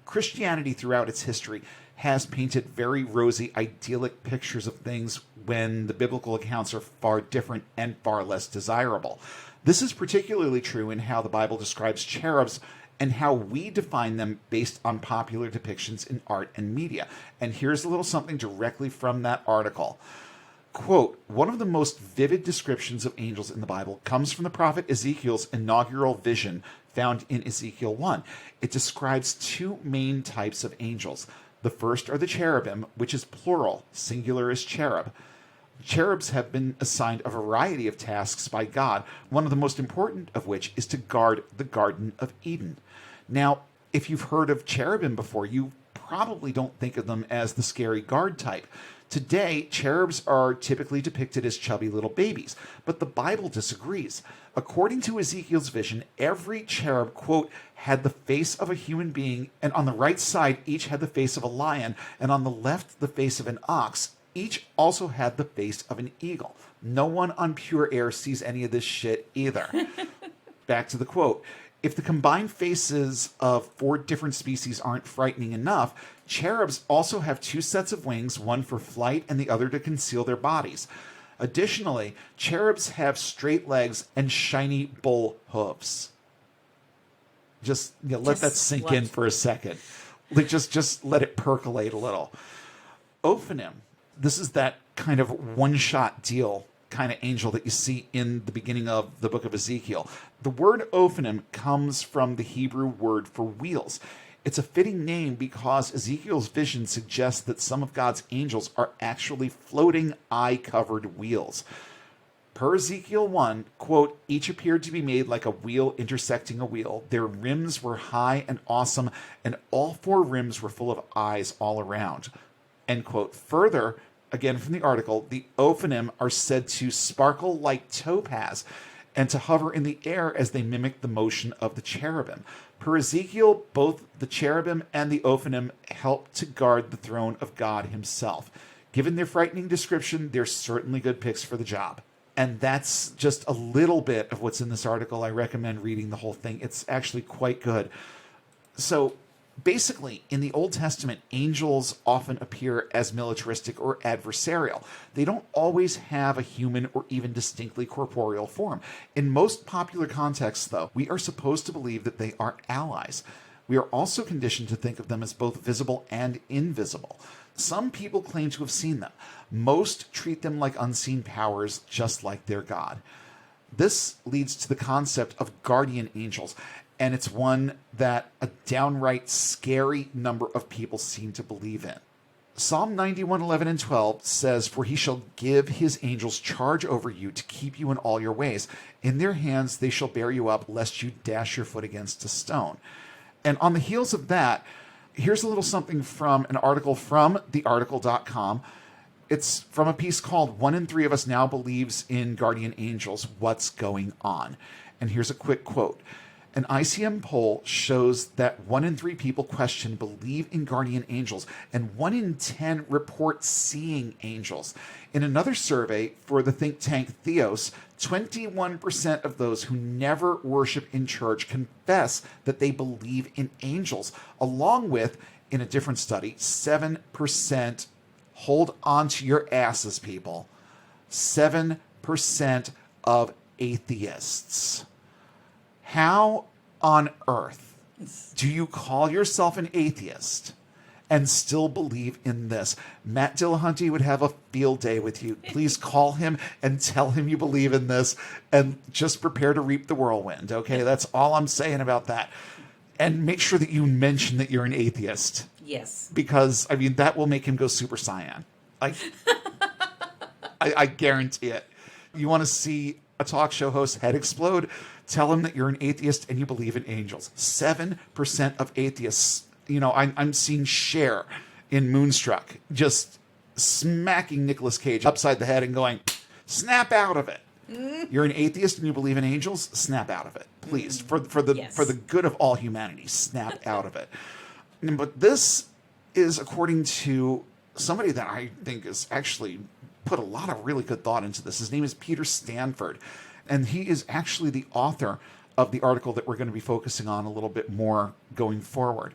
Christianity throughout its history has painted very rosy, idyllic pictures of things when the biblical accounts are far different and far less desirable. This is particularly true in how the Bible describes cherubs and how we define them based on popular depictions in art and media. And here's a little something directly from that article. Quote, one of the most vivid descriptions of angels in the Bible comes from the prophet Ezekiel's inaugural vision found in Ezekiel 1. It describes 2 main types of angels. The first are the cherubim, which is plural, singular is cherub. Cherubs have been assigned a variety of tasks by God, one of the most important of which is to guard the Garden of Eden. Now, if you've heard of cherubim before, you probably don't think of them as the scary guard type. Today, cherubs are typically depicted as chubby little babies, but the Bible disagrees. According to Ezekiel's vision, every cherub, quote, had the face of a human being, and on the right side, each had the face of a lion, and on the left, the face of an ox. Each also had the face of an eagle. No one on pure air sees any of this shit either. Back to the quote. If the combined faces of 4 different species aren't frightening enough, cherubs also have 2 sets of wings, one for flight and the other to conceal their bodies. Additionally, cherubs have straight legs and shiny bull hooves. Just let that sink in for a second. Just let it percolate a little. Ophanim. This is that kind of one-shot deal kind of angel that you see in the beginning of the book of Ezekiel. The word Ophanim comes from the Hebrew word for wheels. It's a fitting name because Ezekiel's vision suggests that some of God's angels are actually floating eye-covered wheels. Per Ezekiel 1, quote, each appeared to be made like a wheel intersecting a wheel. Their rims were high and awesome, and all 4 rims were full of eyes all around. End quote. Further, again from the article, the Ophanim are said to sparkle like topaz and to hover in the air as they mimic the motion of the cherubim. Per Ezekiel, both the cherubim and the Ophanim help to guard the throne of God himself. Given their frightening description, they're certainly good picks for the job. And that's just a little bit of what's in this article. I recommend reading the whole thing. It's actually quite good. So basically, in the Old Testament, angels often appear as militaristic or adversarial. They don't always have a human or even distinctly corporeal form. In most popular contexts, though, we are supposed to believe that they are allies. We are also conditioned to think of them as both visible and invisible. Some people claim to have seen them. Most treat them like unseen powers, just like their God. This leads to the concept of guardian angels, and it's one that a downright scary number of people seem to believe in. Psalm 91:11 and 12 says, "For he shall give his angels charge over you to keep you in all your ways. In their hands they shall bear you up, lest you dash your foot against a stone." And on the heels of that, here's a little something from an article from thearticle.com. It's from a piece called "1 in 3 of Us Now Believes in Guardian Angels. What's Going On?" And here's a quick quote. An ICM poll shows that 1 in 3 people questioned believe in guardian angels, and 1 in 10 report seeing angels. In another survey for the think tank Theos, 21% of those who never worship in church confess that they believe in angels, along with, in a different study, 7%, hold on to your asses, people, 7% of atheists. How on earth do you call yourself an atheist and still believe in this? Matt Dillahunty would have a field day with you. Please call him and tell him you believe in this, and just prepare to reap the whirlwind, okay? That's all I'm saying about that. And make sure that you mention that you're an atheist. Yes. Because, I mean, that will make him go Super Saiyan. I guarantee it. You want to see a talk show host head explode? Tell him that you're an atheist and you believe in angels. 7% of atheists. You know, I'm seeing Cher in Moonstruck just smacking Nicolas Cage upside the head and going, snap out of it. You're an atheist and you believe in angels? Snap out of it, please. For the good of all humanity, snap out of it. But this is according to somebody that I think has actually put a lot of really good thought into this. His name is Peter Stanford, and he is actually the author of the article that we're going to be focusing on a little bit more going forward.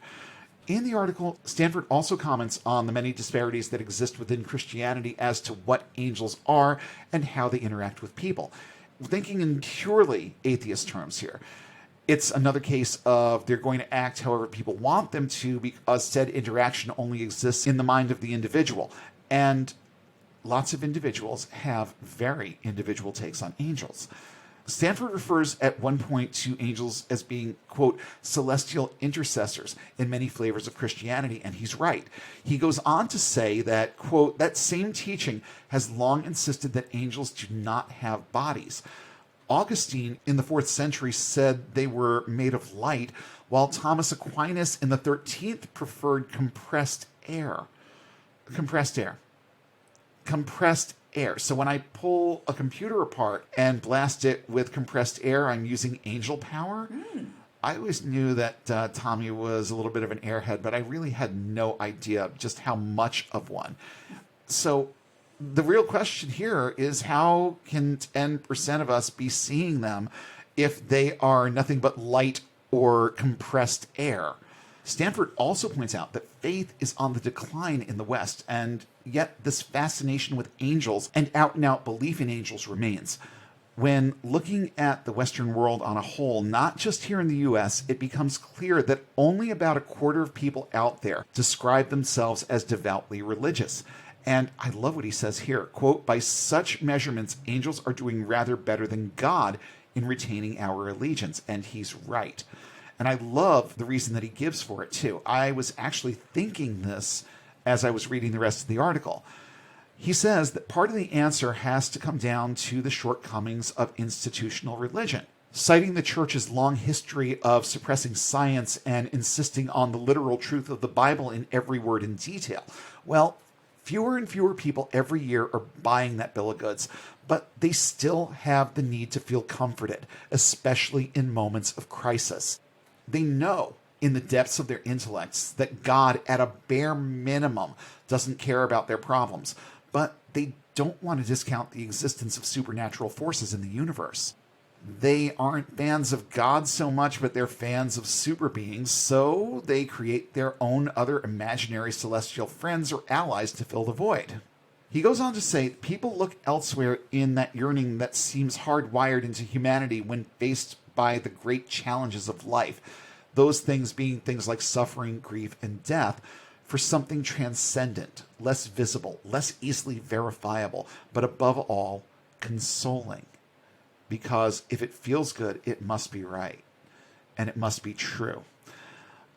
In the article, Stanford also comments on the many disparities that exist within Christianity as to what angels are and how they interact with people. Thinking in purely atheist terms here, it's another case of they're going to act however people want them to, because said interaction only exists in the mind of the individual. And lots of individuals have very individual takes on angels. Stanford refers at one point to angels as being, quote, celestial intercessors in many flavors of Christianity, and he's right. He goes on to say that, quote, that same teaching has long insisted that angels do not have bodies. Augustine in the 4th century said they were made of light, while Thomas Aquinas in the 13th preferred compressed air. Compressed air. So when I pull a computer apart and blast it with compressed air, I'm using angel power. I always knew that Tommy was a little bit of an airhead, but I really had no idea just how much of one. So the real question here is, how can 10% of us be seeing them if they are nothing but light or compressed air? Stanford also points out that faith is on the decline in the West, and yet this fascination with angels and out-and-out belief in angels remains. When looking at the Western world on a whole, not just here in the U.S., it becomes clear that only about a quarter of people out there describe themselves as devoutly religious. And I love what he says here, quote, by such measurements, angels are doing rather better than God in retaining our allegiance. And he's right. And I love the reason that he gives for it, too. I was actually thinking this as I was reading the rest of the article. He says that part of the answer has to come down to the shortcomings of institutional religion, citing the church's long history of suppressing science and insisting on the literal truth of the Bible in every word and detail. Well, fewer and fewer people every year are buying that bill of goods, but they still have the need to feel comforted, especially in moments of crisis. They know in the depths of their intellects that God, at a bare minimum, doesn't care about their problems, but they don't want to discount the existence of supernatural forces in the universe. They aren't fans of God so much, but they're fans of super beings, so they create their own other imaginary celestial friends or allies to fill the void. He goes on to say, people look elsewhere in that yearning that seems hardwired into humanity when faced by the great challenges of life. those things being things like suffering, grief, and death, for something transcendent, less visible, less easily verifiable, but above all, consoling. Because if it feels good, it must be right, and it must be true.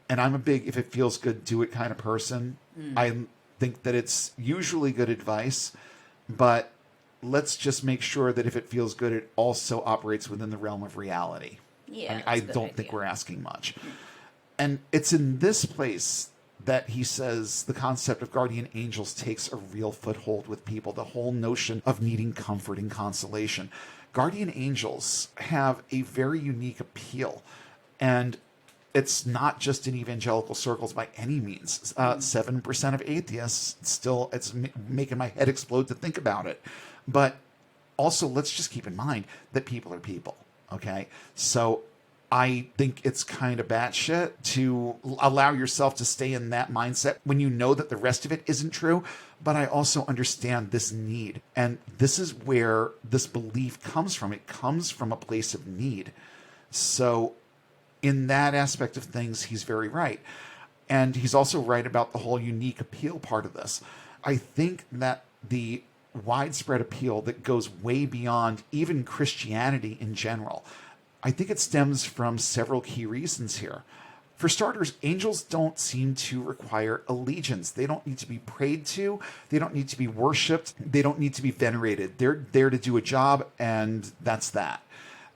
And I'm a big, if it feels good, do it kind of person. I think that it's usually good advice, but let's just make sure that if it feels good, it also operates within the realm of reality. Yeah, I don't think we're asking much. And it's in this place that he says the concept of guardian angels takes a real foothold with people, the whole notion of needing comfort and consolation. Guardian angels have a very unique appeal, and it's not just in evangelical circles by any means. 7% of atheists still, it's making my head explode to think about it. But also, let's just keep in mind that people are people, okay? So I think it's kind of batshit to allow yourself to stay in that mindset when you know that the rest of it isn't true. But I also understand this need. And this is where this belief comes from. It comes from a place of need. So in that aspect of things, he's very right. And he's also right about the whole unique appeal part of this. I think that the widespread appeal that goes way beyond even Christianity in general, I think it stems from several key reasons here. For starters, angels don't seem to require allegiance. They don't need to be prayed to. They don't need to be worshipped. They don't need to be venerated. They're there to do a job, and that's that.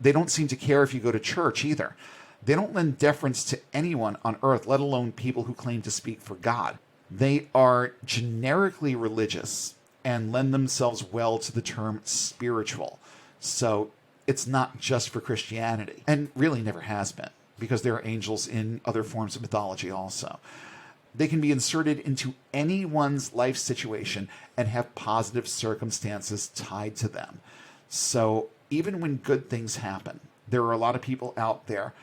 They don't seem to care if you go to church either. They don't lend deference to anyone on earth, let alone people who claim to speak for God. They are generically religious and lend themselves well to the term spiritual. So it's not just for Christianity, and really never has been, because there are angels in other forms of mythology also. They can be inserted into anyone's life situation and have positive circumstances tied to them. So even when good things happen, there are a lot of people out there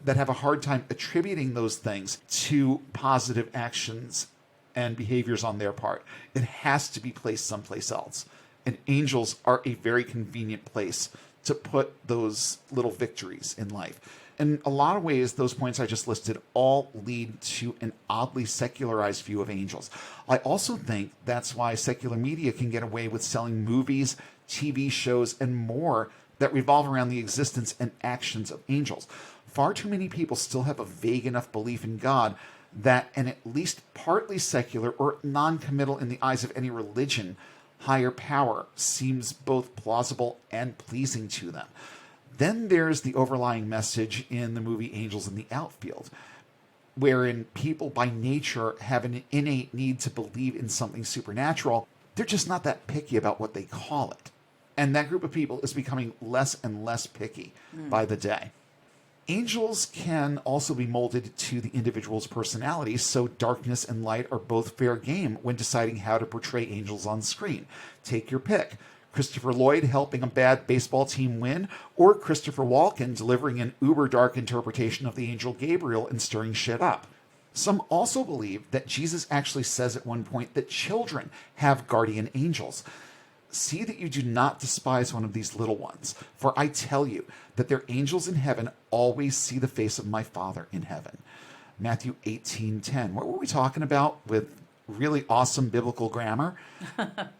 that have a hard time attributing those things to positive actions and behaviors on their part. It has to be placed someplace else. And angels are a very convenient place to put those little victories in life. In a lot of ways, those points I just listed all lead to an oddly secularized view of angels. I also think that's why secular media can get away with selling movies, TV shows, and more that revolve around the existence and actions of angels. Far too many people still have a vague enough belief in God that an at least partly secular or non-committal in the eyes of any religion higher power seems both plausible and pleasing to them. Then there's the overlying message in the movie Angels in the Outfield, wherein people by nature have an innate need to believe in something supernatural. They're just not that picky about what they call it. And that group of people is becoming less and less picky by the day. Angels can also be molded to the individual's personality, so darkness and light are both fair game when deciding how to portray angels on screen. Take your pick. Christopher Lloyd helping a bad baseball team win, or Christopher Walken delivering an uber-dark interpretation of the angel Gabriel and stirring shit up. Some also believe that Jesus actually says at one point that children have guardian angels. See that you do not despise one of these little ones, for I tell you that their angels in heaven always see the face of my Father in heaven. Matthew 18:10. What were we talking about with really awesome biblical grammar?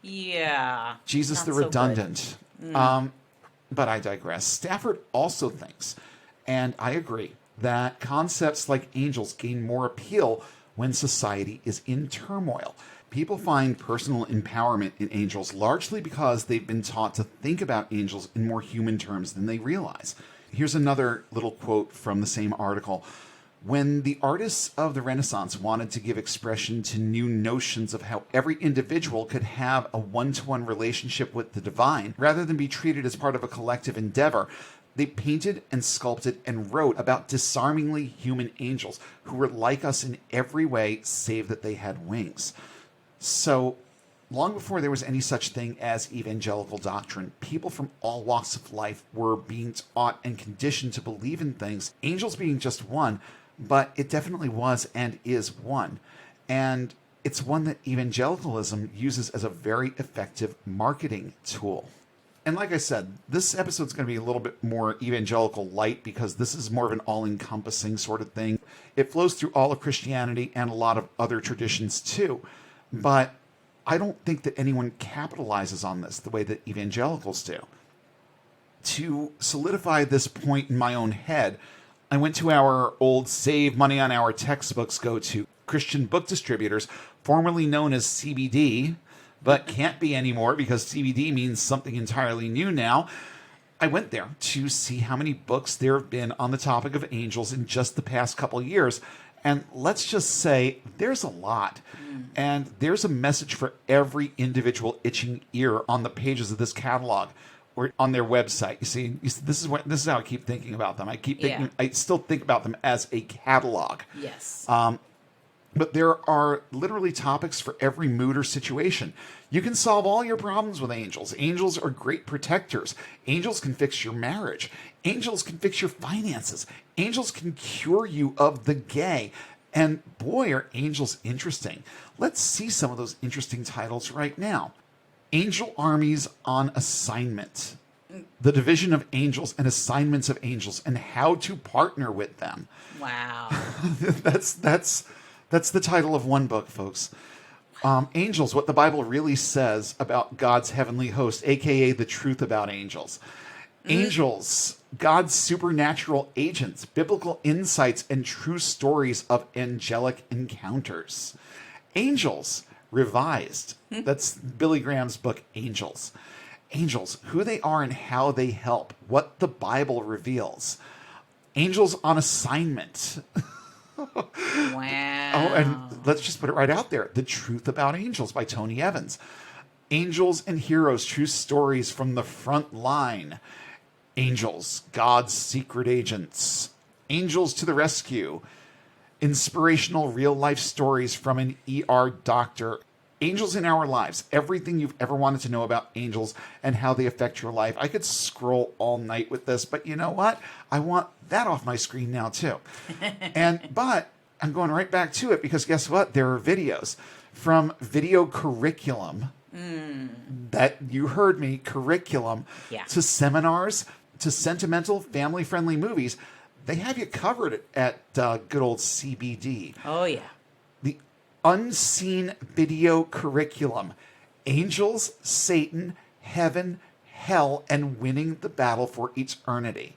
Yeah. Jesus the redundant. But I digress. Stafford also thinks, and I agree, that concepts like angels gain more appeal when society is in turmoil. People find personal empowerment in angels largely because they've been taught to think about angels in more human terms than they realize. Here's another little quote from the same article. When the artists of the Renaissance wanted to give expression to new notions of how every individual could have a one-to-one relationship with the divine, rather than be treated as part of a collective endeavor, they painted and sculpted and wrote about disarmingly human angels who were like us in every way save that they had wings. So, long before there was any such thing as evangelical doctrine, people from all walks of life were being taught and conditioned to believe in things, angels being just one, but it definitely was and is one. And it's one that evangelicalism uses as a very effective marketing tool. And like I said, this episode's going to be a little bit more evangelical light because this is more of an all-encompassing sort of thing. It flows through all of Christianity and a lot of other traditions too. But I don't think that anyone capitalizes on this the way that evangelicals do. To solidify this point in my own head, I went to our old Save Money on Our Textbooks go-to, Christian Book Distributors, formerly known as CBD, but can't be anymore because CBD means something entirely new now. I went there to see how many books there have been on the topic of angels in just the past couple of years. And let's just say there's a lot. And there's a message for every individual itching ear on the pages of this catalog or on their website. You see this is how I keep thinking about them. I still think about them as a catalog. Yes. But there are literally topics for every mood or situation. You can solve all your problems with angels. Angels are great protectors. Angels can fix your marriage. Angels can fix your finances. Angels can cure you of the gay. And boy, are angels interesting. Let's see some of those interesting titles right now. Angel Armies on Assignment. The Division of Angels and Assignments of Angels and How to Partner with Them. Wow. That's the title of one book, folks. Angels, What the Bible Really Says About God's Heavenly Host, a.k.a. The Truth About Angels. Angels, God's Supernatural Agents, Biblical Insights and True Stories of Angelic Encounters. Angels, Revised. That's Billy Graham's book, Angels. Angels, Who They Are and How They Help, What the Bible Reveals. Angels on Assignment. Wow. Oh, and let's just put it right out there. The Truth About Angels by Tony Evans. Angels and Heroes, True Stories from the Front Line. Angels, God's Secret Agents. Angels to the Rescue. Inspirational real-life stories from an ER doctor. Angels in Our Lives. Everything you've ever wanted to know about angels and how they affect your life. I could scroll all night with this, but you know what? I want that off my screen now too. But I'm going right back to it because guess what? There are videos from Video Curriculum. That you heard me, curriculum, to seminars, to sentimental, family-friendly movies. They have you covered at good old CBD. Oh, yeah. The Unseen Video Curriculum. Angels, Satan, Heaven, Hell, and Winning the Battle for Eternity.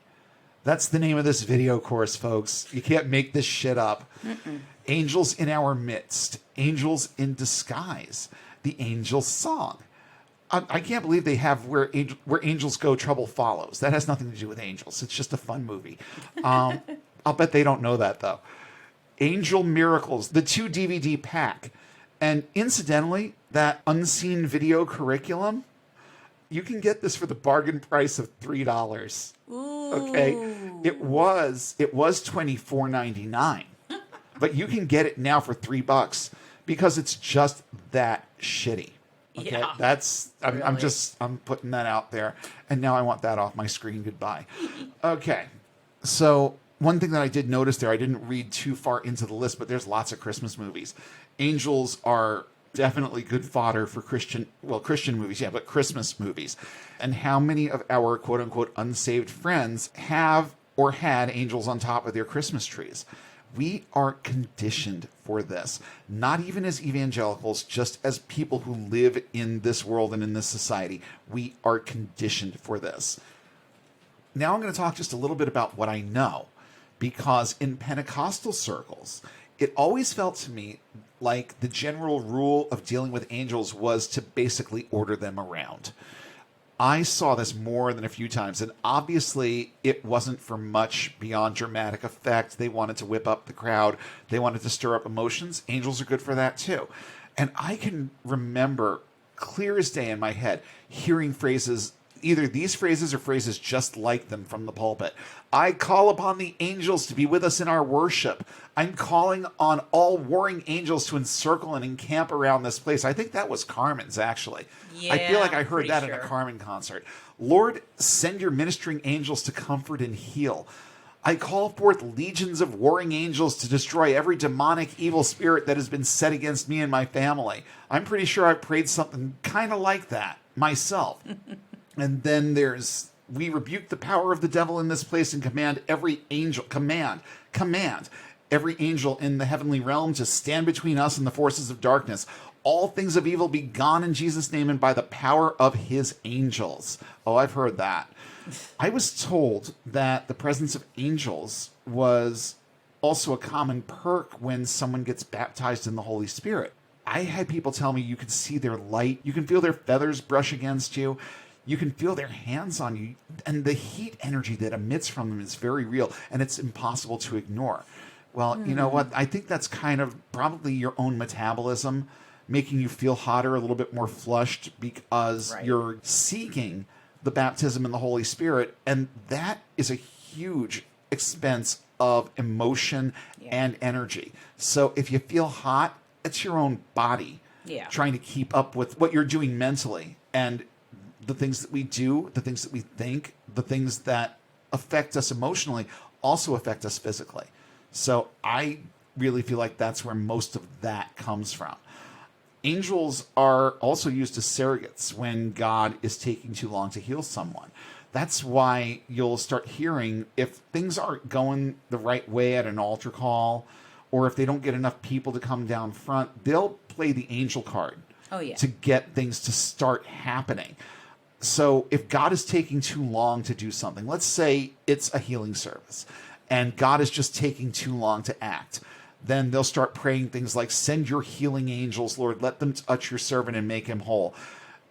That's the name of this video course, folks. You can't make this shit up. Angels in Our Midst. Angels in Disguise. The Angel Song. I can't believe they have Where Angels Go, Trouble Follows. That has nothing to do with angels. It's just a fun movie. I'll bet they don't know that, though. Angel Miracles, the 2 DVD pack. And incidentally, that Unseen Video Curriculum, you can get this for the bargain price of $3. Ooh. Okay? It was $24.99. But you can get it now for $3 because it's just that shitty. Okay, yeah, I'm putting that out there, and now I want that off my screen. Goodbye. Okay, so one thing that I did notice there, I didn't read too far into the list, but there's lots of Christmas movies. Angels are definitely good fodder for Christian movies, yeah, but Christmas movies. And how many of our quote unquote unsaved friends have or had angels on top of their Christmas trees? We are conditioned for this, not even as evangelicals, just as people who live in this world and in this society. We are conditioned for this. Now I'm going to talk just a little bit about what I know, because in Pentecostal circles, it always felt to me like the general rule of dealing with angels was to basically order them around. I saw this more than a few times, and obviously it wasn't for much beyond dramatic effect. They wanted to whip up the crowd. They wanted to stir up emotions. Angels are good for that too. And I can remember clear as day in my head hearing phrases, either these phrases or phrases just like them from the pulpit. I call upon the angels to be with us in our worship. I'm calling on all warring angels to encircle and encamp around this place. I think that was Carmen's, actually. Yeah, I feel like I heard that sure. in a Carmen concert. Lord, send your ministering angels to comfort and heal. I call forth legions of warring angels to destroy every demonic evil spirit that has been set against me and my family. I'm pretty sure I prayed something kind of like that myself. And then we rebuke the power of the devil in this place and command every angel, command every angel in the heavenly realm to stand between us and the forces of darkness. All things of evil be gone in Jesus' name and by the power of his angels. Oh, I've heard that. I was told that the presence of angels was also a common perk when someone gets baptized in the Holy Spirit. I had people tell me you can see their light, you can feel their feathers brush against you, you can feel their hands on you, and the heat energy that emits from them is very real, and it's impossible to ignore. Well, you know what? I think that's kind of probably your own metabolism making you feel hotter, a little bit more flushed because you're seeking the baptism in the Holy Spirit, and that is a huge expense of emotion and energy. So if you feel hot, it's your own body trying to keep up with what you're doing mentally. And the things that we do, the things that we think, the things that affect us emotionally also affect us physically. So I really feel like that's where most of that comes from. Angels are also used as surrogates when God is taking too long to heal someone. That's why you'll start hearing if things aren't going the right way at an altar call, or if they don't get enough people to come down front, they'll play the angel card to get things to start happening. So if God is taking too long to do something, let's say it's a healing service, and God is just taking too long to act, then they'll start praying things like, send your healing angels, Lord, let them touch your servant and make him whole.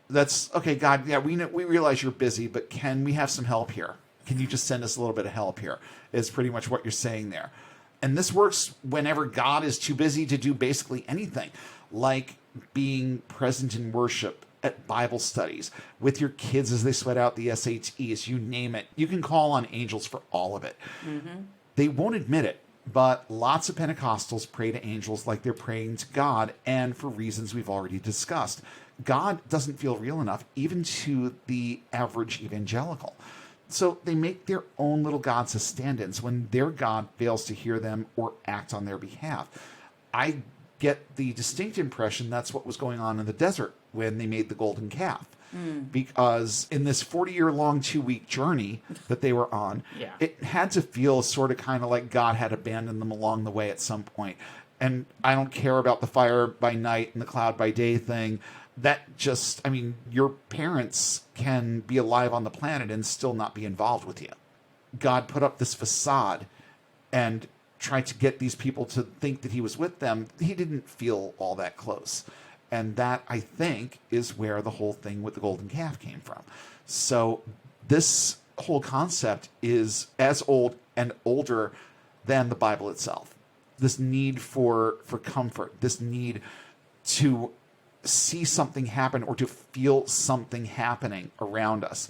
That's, okay, God, yeah, we realize you're busy, but can we have some help here? Can you just send us a little bit of help here? Is pretty much what you're saying there. And this works whenever God is too busy to do basically anything, like being present in worship, at Bible studies, with your kids as they sweat out the SATs, you name it. You can call on angels for all of it. Mm-hmm. They won't admit it, but lots of Pentecostals pray to angels like they're praying to God, and for reasons we've already discussed. God doesn't feel real enough, even to the average evangelical. So they make their own little gods as stand-ins when their God fails to hear them or act on their behalf. I get the distinct impression that's what was going on in the desert when they made the golden calf. Because in this 40-year-long 2-week journey that they were on, it had to feel sort of kind of like God had abandoned them along the way at some point. And I don't care about the fire by night and the cloud by day thing. That just, I mean, your parents can be alive on the planet and still not be involved with you. God put up this facade and tried to get these people to think that he was with them. He didn't feel all that close. And that, I think, is where the whole thing with the golden calf came from. So this whole concept is as old and older than the Bible itself. This need for comfort, this need to see something happen or to feel something happening around us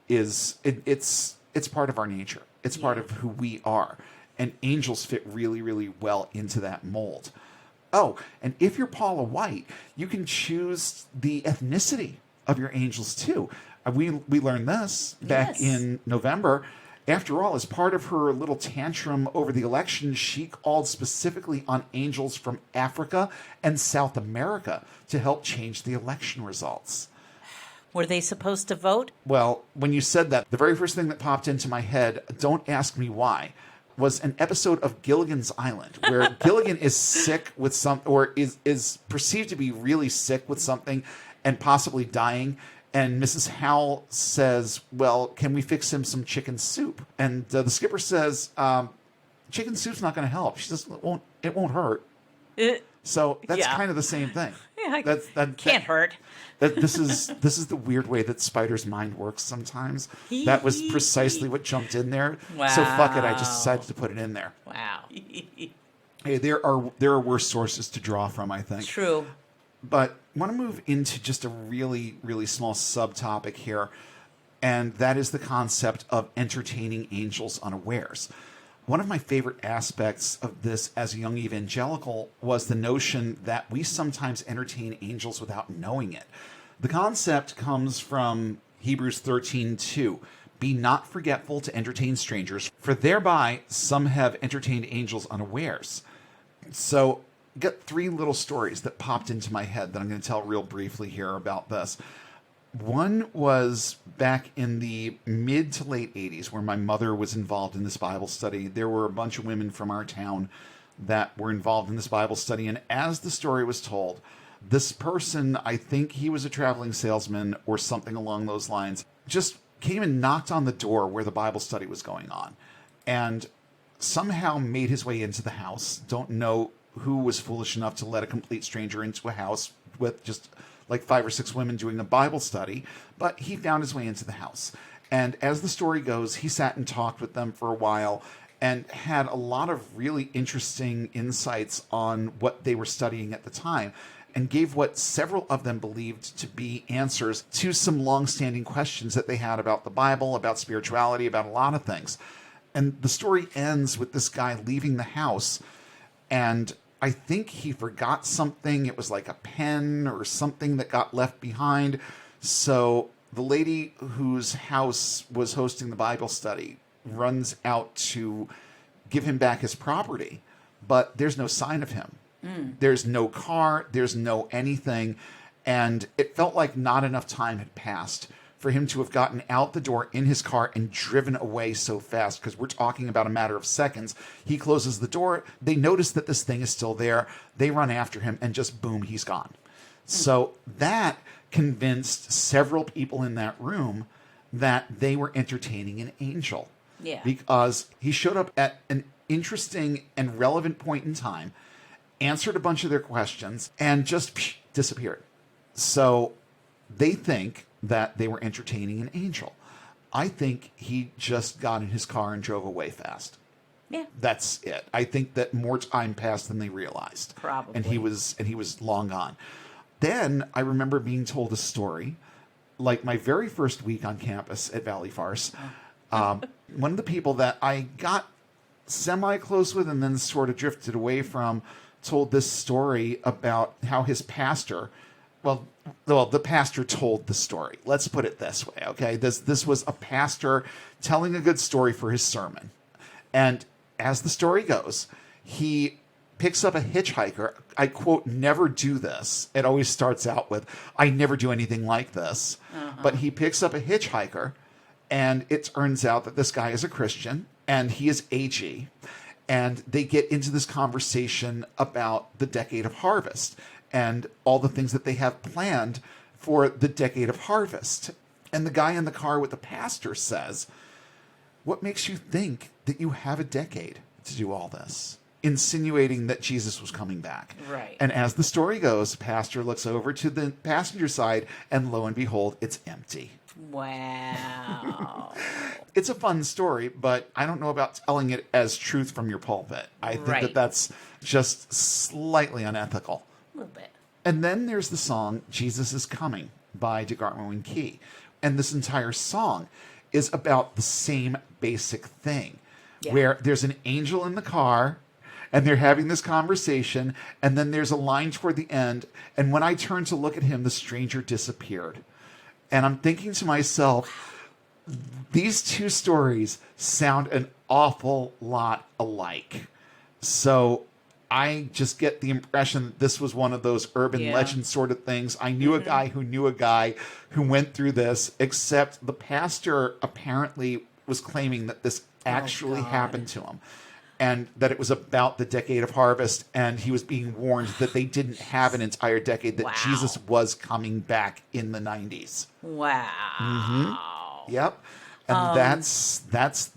it's part of our nature. It's part of who we are. And angels fit really, really well into that mold. Oh, and if you're Paula White, you can choose the ethnicity of your angels too. We learned this back in November. After all, as part of her little tantrum over the election, she called specifically on angels from Africa and South America to help change the election results. Were they supposed to vote? Well, when you said that, the very first thing that popped into my head, don't ask me why, was an episode of Gilligan's Island, where Gilligan is sick with or is perceived to be really sick with something and possibly dying. And Mrs. Howell says, well, can we fix him some chicken soup? And the skipper says, chicken soup's not going to help. She says, it won't hurt. So that's kind of the same thing. Yeah, that can't hurt. This is the weird way that Spider's mind works sometimes. That was precisely what jumped in there. Wow. So fuck it, I just decided to put it in there. Wow. Hey, there are worse sources to draw from, I think. True. But I want to move into just a really, really small subtopic here, and that is the concept of entertaining angels unawares. One of my favorite aspects of this as a young evangelical was the notion that we sometimes entertain angels without knowing it. The concept comes from Hebrews 13:2. Be not forgetful to entertain strangers, for thereby some have entertained angels unawares. So, got 3 little stories that popped into my head that I'm going to tell real briefly here about this. One was back in the mid to late 80s, where my mother was involved in this Bible study. There were a bunch of women from our town that were involved in this Bible study. And as the story was told, this person, I think he was a traveling salesman or something along those lines, just came and knocked on the door where the Bible study was going on and somehow made his way into the house. Don't know who was foolish enough to let a complete stranger into a house with just like 5 or 6 women doing a Bible study, but he found his way into the house. And as the story goes, he sat and talked with them for a while and had a lot of really interesting insights on what they were studying at the time, and gave what several of them believed to be answers to some long-standing questions that they had about the Bible, about spirituality, about a lot of things. And the story ends with this guy leaving the house, and I think he forgot something. It was like a pen or something that got left behind. So the lady whose house was hosting the Bible study runs out to give him back his property, but there's no sign of him. There's no car, there's no anything, and it felt like not enough time had passed for him to have gotten out the door in his car and driven away so fast, because we're talking about a matter of seconds. He closes the door, they notice that this thing is still there, they run after him, and just boom, he's gone. So that convinced several people in that room that they were entertaining an angel. Yeah. Because he showed up at an interesting and relevant point in time, answered a bunch of their questions, and just disappeared. So they think that they were entertaining an angel. I think he just got in his car and drove away fast. Yeah. That's it. I think that more time passed than they realized. Probably. And he was long gone. Then I remember being told a story, like my very first week on campus at Valley Farce. One of the people that I got semi-close with and then sort of drifted away from told this story about how his pastor, well, the pastor told the story. Let's put it this way, okay? This was a pastor telling a good story for his sermon. And as the story goes, he picks up a hitchhiker. I quote, never do this. It always starts out with, I never do anything like this. But he picks up a hitchhiker, and it turns out that this guy is a Christian, and he is AG. And they get into this conversation about the decade of harvest and all the things that they have planned for the decade of harvest. And the guy in the car with the pastor says, what makes you think that you have a decade to do all this? Insinuating that Jesus was coming back. Right. And as the story goes, the pastor looks over to the passenger side, and lo and behold, it's empty. Wow. It's a fun story, but I don't know about telling it as truth from your pulpit. I think that that's just slightly unethical. A little bit. And then there's the song Jesus is Coming by DeGarmo and Key. And this entire song is about the same basic thing, where there's an angel in the car, and they're having this conversation, and then there's a line toward the end, and when I turned to look at him, the stranger disappeared. And I'm thinking to myself, these two stories sound an awful lot alike. So I just get the impression that this was one of those urban legend sort of things. I knew a guy who knew a guy who went through this, except the pastor apparently was claiming that this actually happened to him, and that it was about the decade of harvest, and he was being warned that they didn't have an entire decade, that Jesus was coming back in the 90s. Wow. Yep. And that's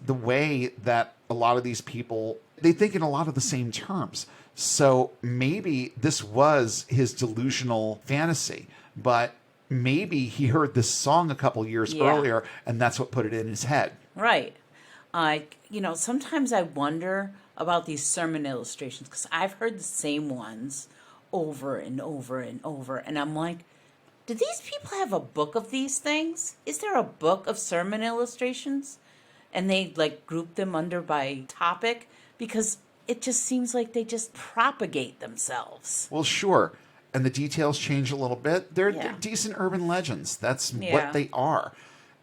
the way that a lot of these people, they think in a lot of the same terms. So maybe this was his delusional fantasy, but maybe he heard this song a couple years earlier, and that's what put it in his head. Right. Sometimes I wonder about these sermon illustrations, because I've heard the same ones over and over and over. And I'm like, do these people have a book of these things? Is there a book of sermon illustrations? And they group them under by topic, because it just seems like they just propagate themselves. Well, sure. And the details change a little bit. They're decent urban legends. That's what they are.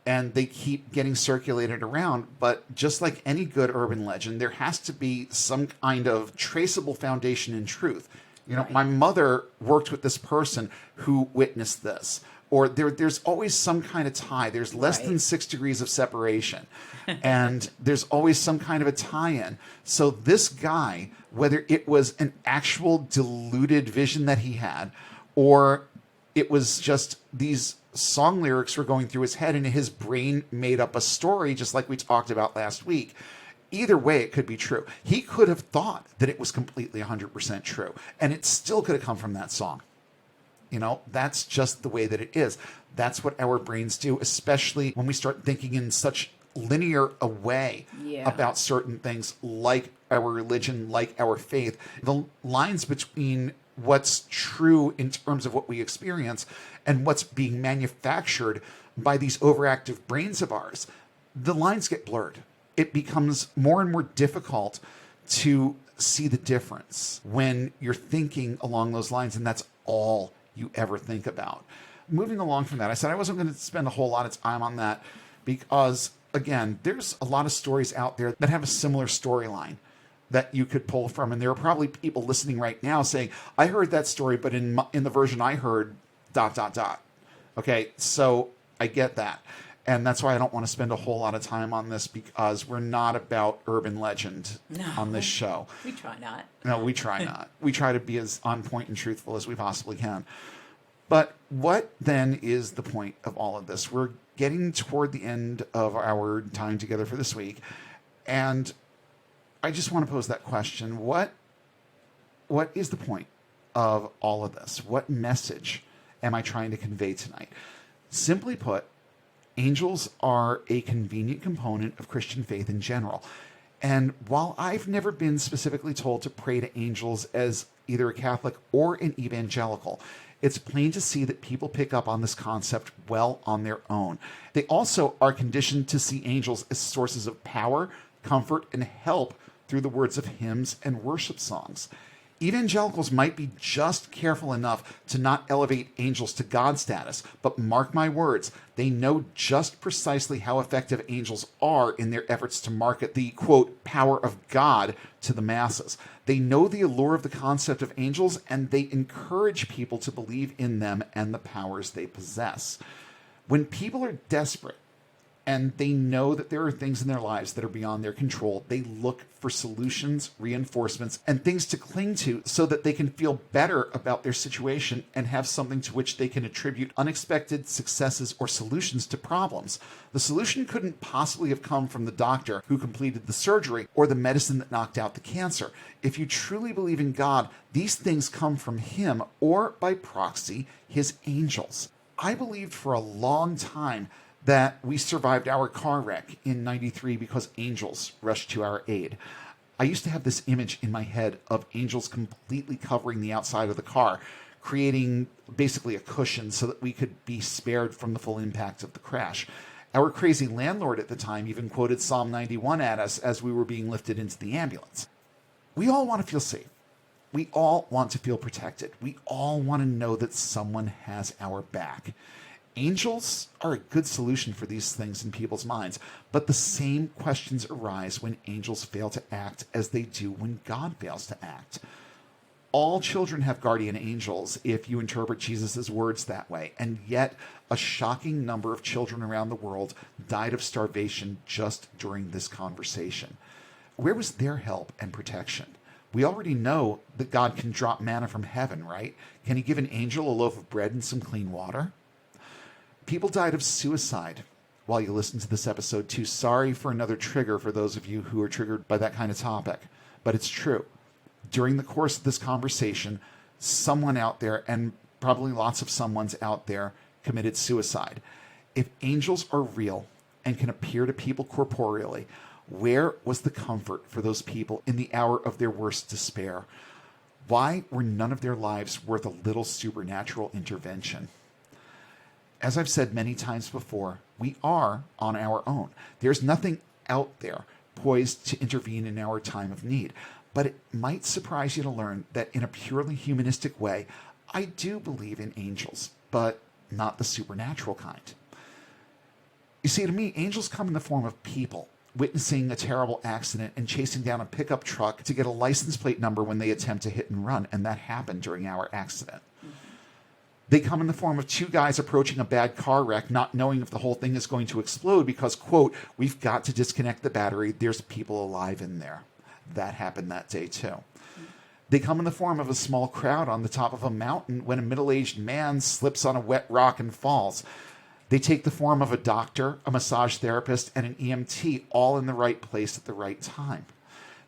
And they keep getting circulated around. But just like any good urban legend, there has to be some kind of traceable foundation in truth. My mother worked with this person who witnessed this, or there's always some kind of tie. There's less Right. than 6 degrees of separation, and there's always some kind of a tie-in. So this guy, whether it was an actual deluded vision that he had, or it was just these song lyrics were going through his head and his brain made up a story, just like we talked about last week. Either way, it could be true. He could have thought that it was completely 100% true, and it still could have come from that song. You know, that's just the way that it is. That's what our brains do, especially when we start thinking in such linear a way Yeah. about certain things like our religion, like our faith. The lines between what's true in terms of what we experience and what's being manufactured by these overactive brains of ours, the lines get blurred. It becomes more and more difficult to see the difference when you're thinking along those lines, and that's all you ever think about. Moving along from that, I said I wasn't going to spend a whole lot of time on that because, again, there's a lot of stories out there that have a similar storyline that you could pull from. And there are probably people listening right now saying, I heard that story, but in the version I heard, ... Okay, so I get that. And that's why I don't want to spend a whole lot of time on this, because we're not about urban legend on this show. We try not. No, we try not. We try to be as on point and truthful as we possibly can. But what then is the point of all of this? We're getting toward the end of our time together for this week. And I just want to pose that question. What is the point of all of this? What message am I trying to convey tonight? Simply put, angels are a convenient component of Christian faith in general. And while I've never been specifically told to pray to angels as either a Catholic or an evangelical, it's plain to see that people pick up on this concept well on their own. They also are conditioned to see angels as sources of power, comfort, and help through the words of hymns and worship songs. Evangelicals might be just careful enough to not elevate angels to God status, but mark my words, they know just precisely how effective angels are in their efforts to market the, quote, power of God to the masses. They know the allure of the concept of angels, and they encourage people to believe in them and the powers they possess. When people are desperate, and they know that there are things in their lives that are beyond their control, they look for solutions, reinforcements, and things to cling to so that they can feel better about their situation and have something to which they can attribute unexpected successes or solutions to problems. The solution couldn't possibly have come from the doctor who completed the surgery or the medicine that knocked out the cancer. If you truly believe in God, these things come from him or, by proxy, his angels. I believed for a long time that we survived our car wreck in '93 because angels rushed to our aid. I used to have this image in my head of angels completely covering the outside of the car, creating basically a cushion so that we could be spared from the full impact of the crash. Our crazy landlord at the time even quoted Psalm 91 at us as we were being lifted into the ambulance. We all want to feel safe. We all want to feel protected. We all want to know that someone has our back. Angels are a good solution for these things in people's minds, but the same questions arise when angels fail to act as they do when God fails to act. All children have guardian angels if you interpret Jesus' words that way, and yet a shocking number of children around the world died of starvation just during this conversation. Where was their help and protection? We already know that God can drop manna from heaven, right? Can he give an angel a loaf of bread and some clean water? People died of suicide while you listen to this episode too. Sorry for another trigger for those of you who are triggered by that kind of topic, but it's true. During the course of this conversation, someone out there, and probably lots of someones out there, committed suicide. If angels are real and can appear to people corporeally, where was the comfort for those people in the hour of their worst despair? Why were none of their lives worth a little supernatural intervention? As I've said many times before, we are on our own. There's nothing out there poised to intervene in our time of need. But it might surprise you to learn that in a purely humanistic way, I do believe in angels, but not the supernatural kind. You see, to me, angels come in the form of people witnessing a terrible accident and chasing down a pickup truck to get a license plate number when they attempt to hit and run, and that happened during our accident. They come in the form of two guys approaching a bad car wreck, not knowing if the whole thing is going to explode because, quote, we've got to disconnect the battery. There's people alive in there. That happened that day too. They come in the form of a small crowd on the top of a mountain when a middle-aged man slips on a wet rock and falls. They take the form of a doctor, a massage therapist, and an EMT, all in the right place at the right time.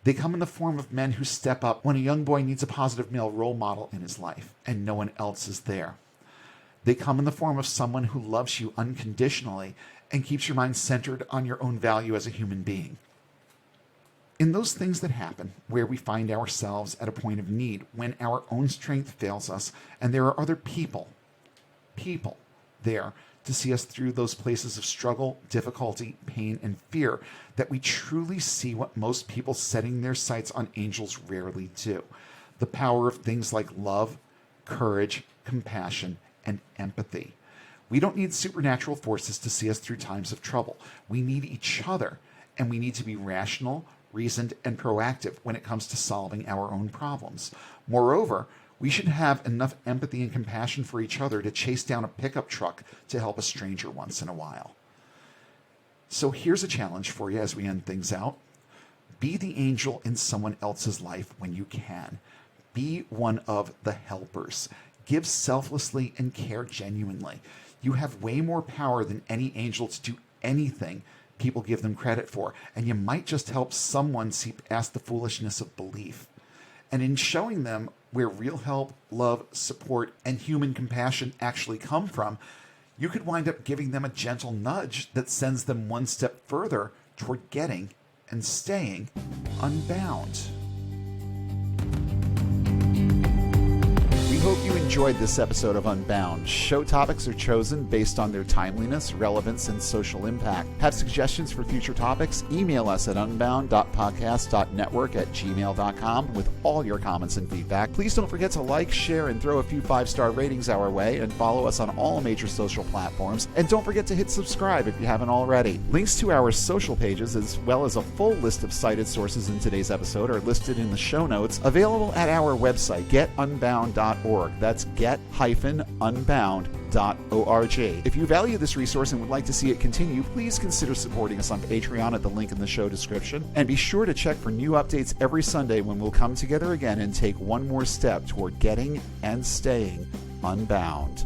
They come in the form of men who step up when a young boy needs a positive male role model in his life and no one else is there. They come in the form of someone who loves you unconditionally and keeps your mind centered on your own value as a human being. In those things that happen, where we find ourselves at a point of need, when our own strength fails us, and there are other people there to see us through those places of struggle, difficulty, pain, and fear, that we truly see what most people setting their sights on angels rarely do. The power of things like love, courage, compassion, and empathy. We don't need supernatural forces to see us through times of trouble. We need each other, and we need to be rational, reasoned, and proactive when it comes to solving our own problems. Moreover, we should have enough empathy and compassion for each other to chase down a pickup truck to help a stranger once in a while. So here's a challenge for you as we end things out. Be the angel in someone else's life when you can. Be one of the helpers. Give selflessly and care genuinely. You have way more power than any angel to do anything people give them credit for, and you might just help someone see past the foolishness of belief. And in showing them where real help, love, support, and human compassion actually come from, you could wind up giving them a gentle nudge that sends them one step further toward getting and staying unbound. We hope you enjoyed this episode of Unbound. Show topics are chosen based on their timeliness, relevance, and social impact. Have suggestions for future topics? Email us at unbound.podcast.network@gmail.com with all your comments and feedback. Please don't forget to like, share, and throw a few 5-star ratings our way, and follow us on all major social platforms. And don't forget to hit subscribe if you haven't already. Links to our social pages, as well as a full list of cited sources in today's episode, are listed in the show notes, available at our website, getunbound.org. That's get-unbound.org. If you value this resource and would like to see it continue, please consider supporting us on Patreon at the link in the show description. And be sure to check for new updates every Sunday when we'll come together again and take one more step toward getting and staying unbound.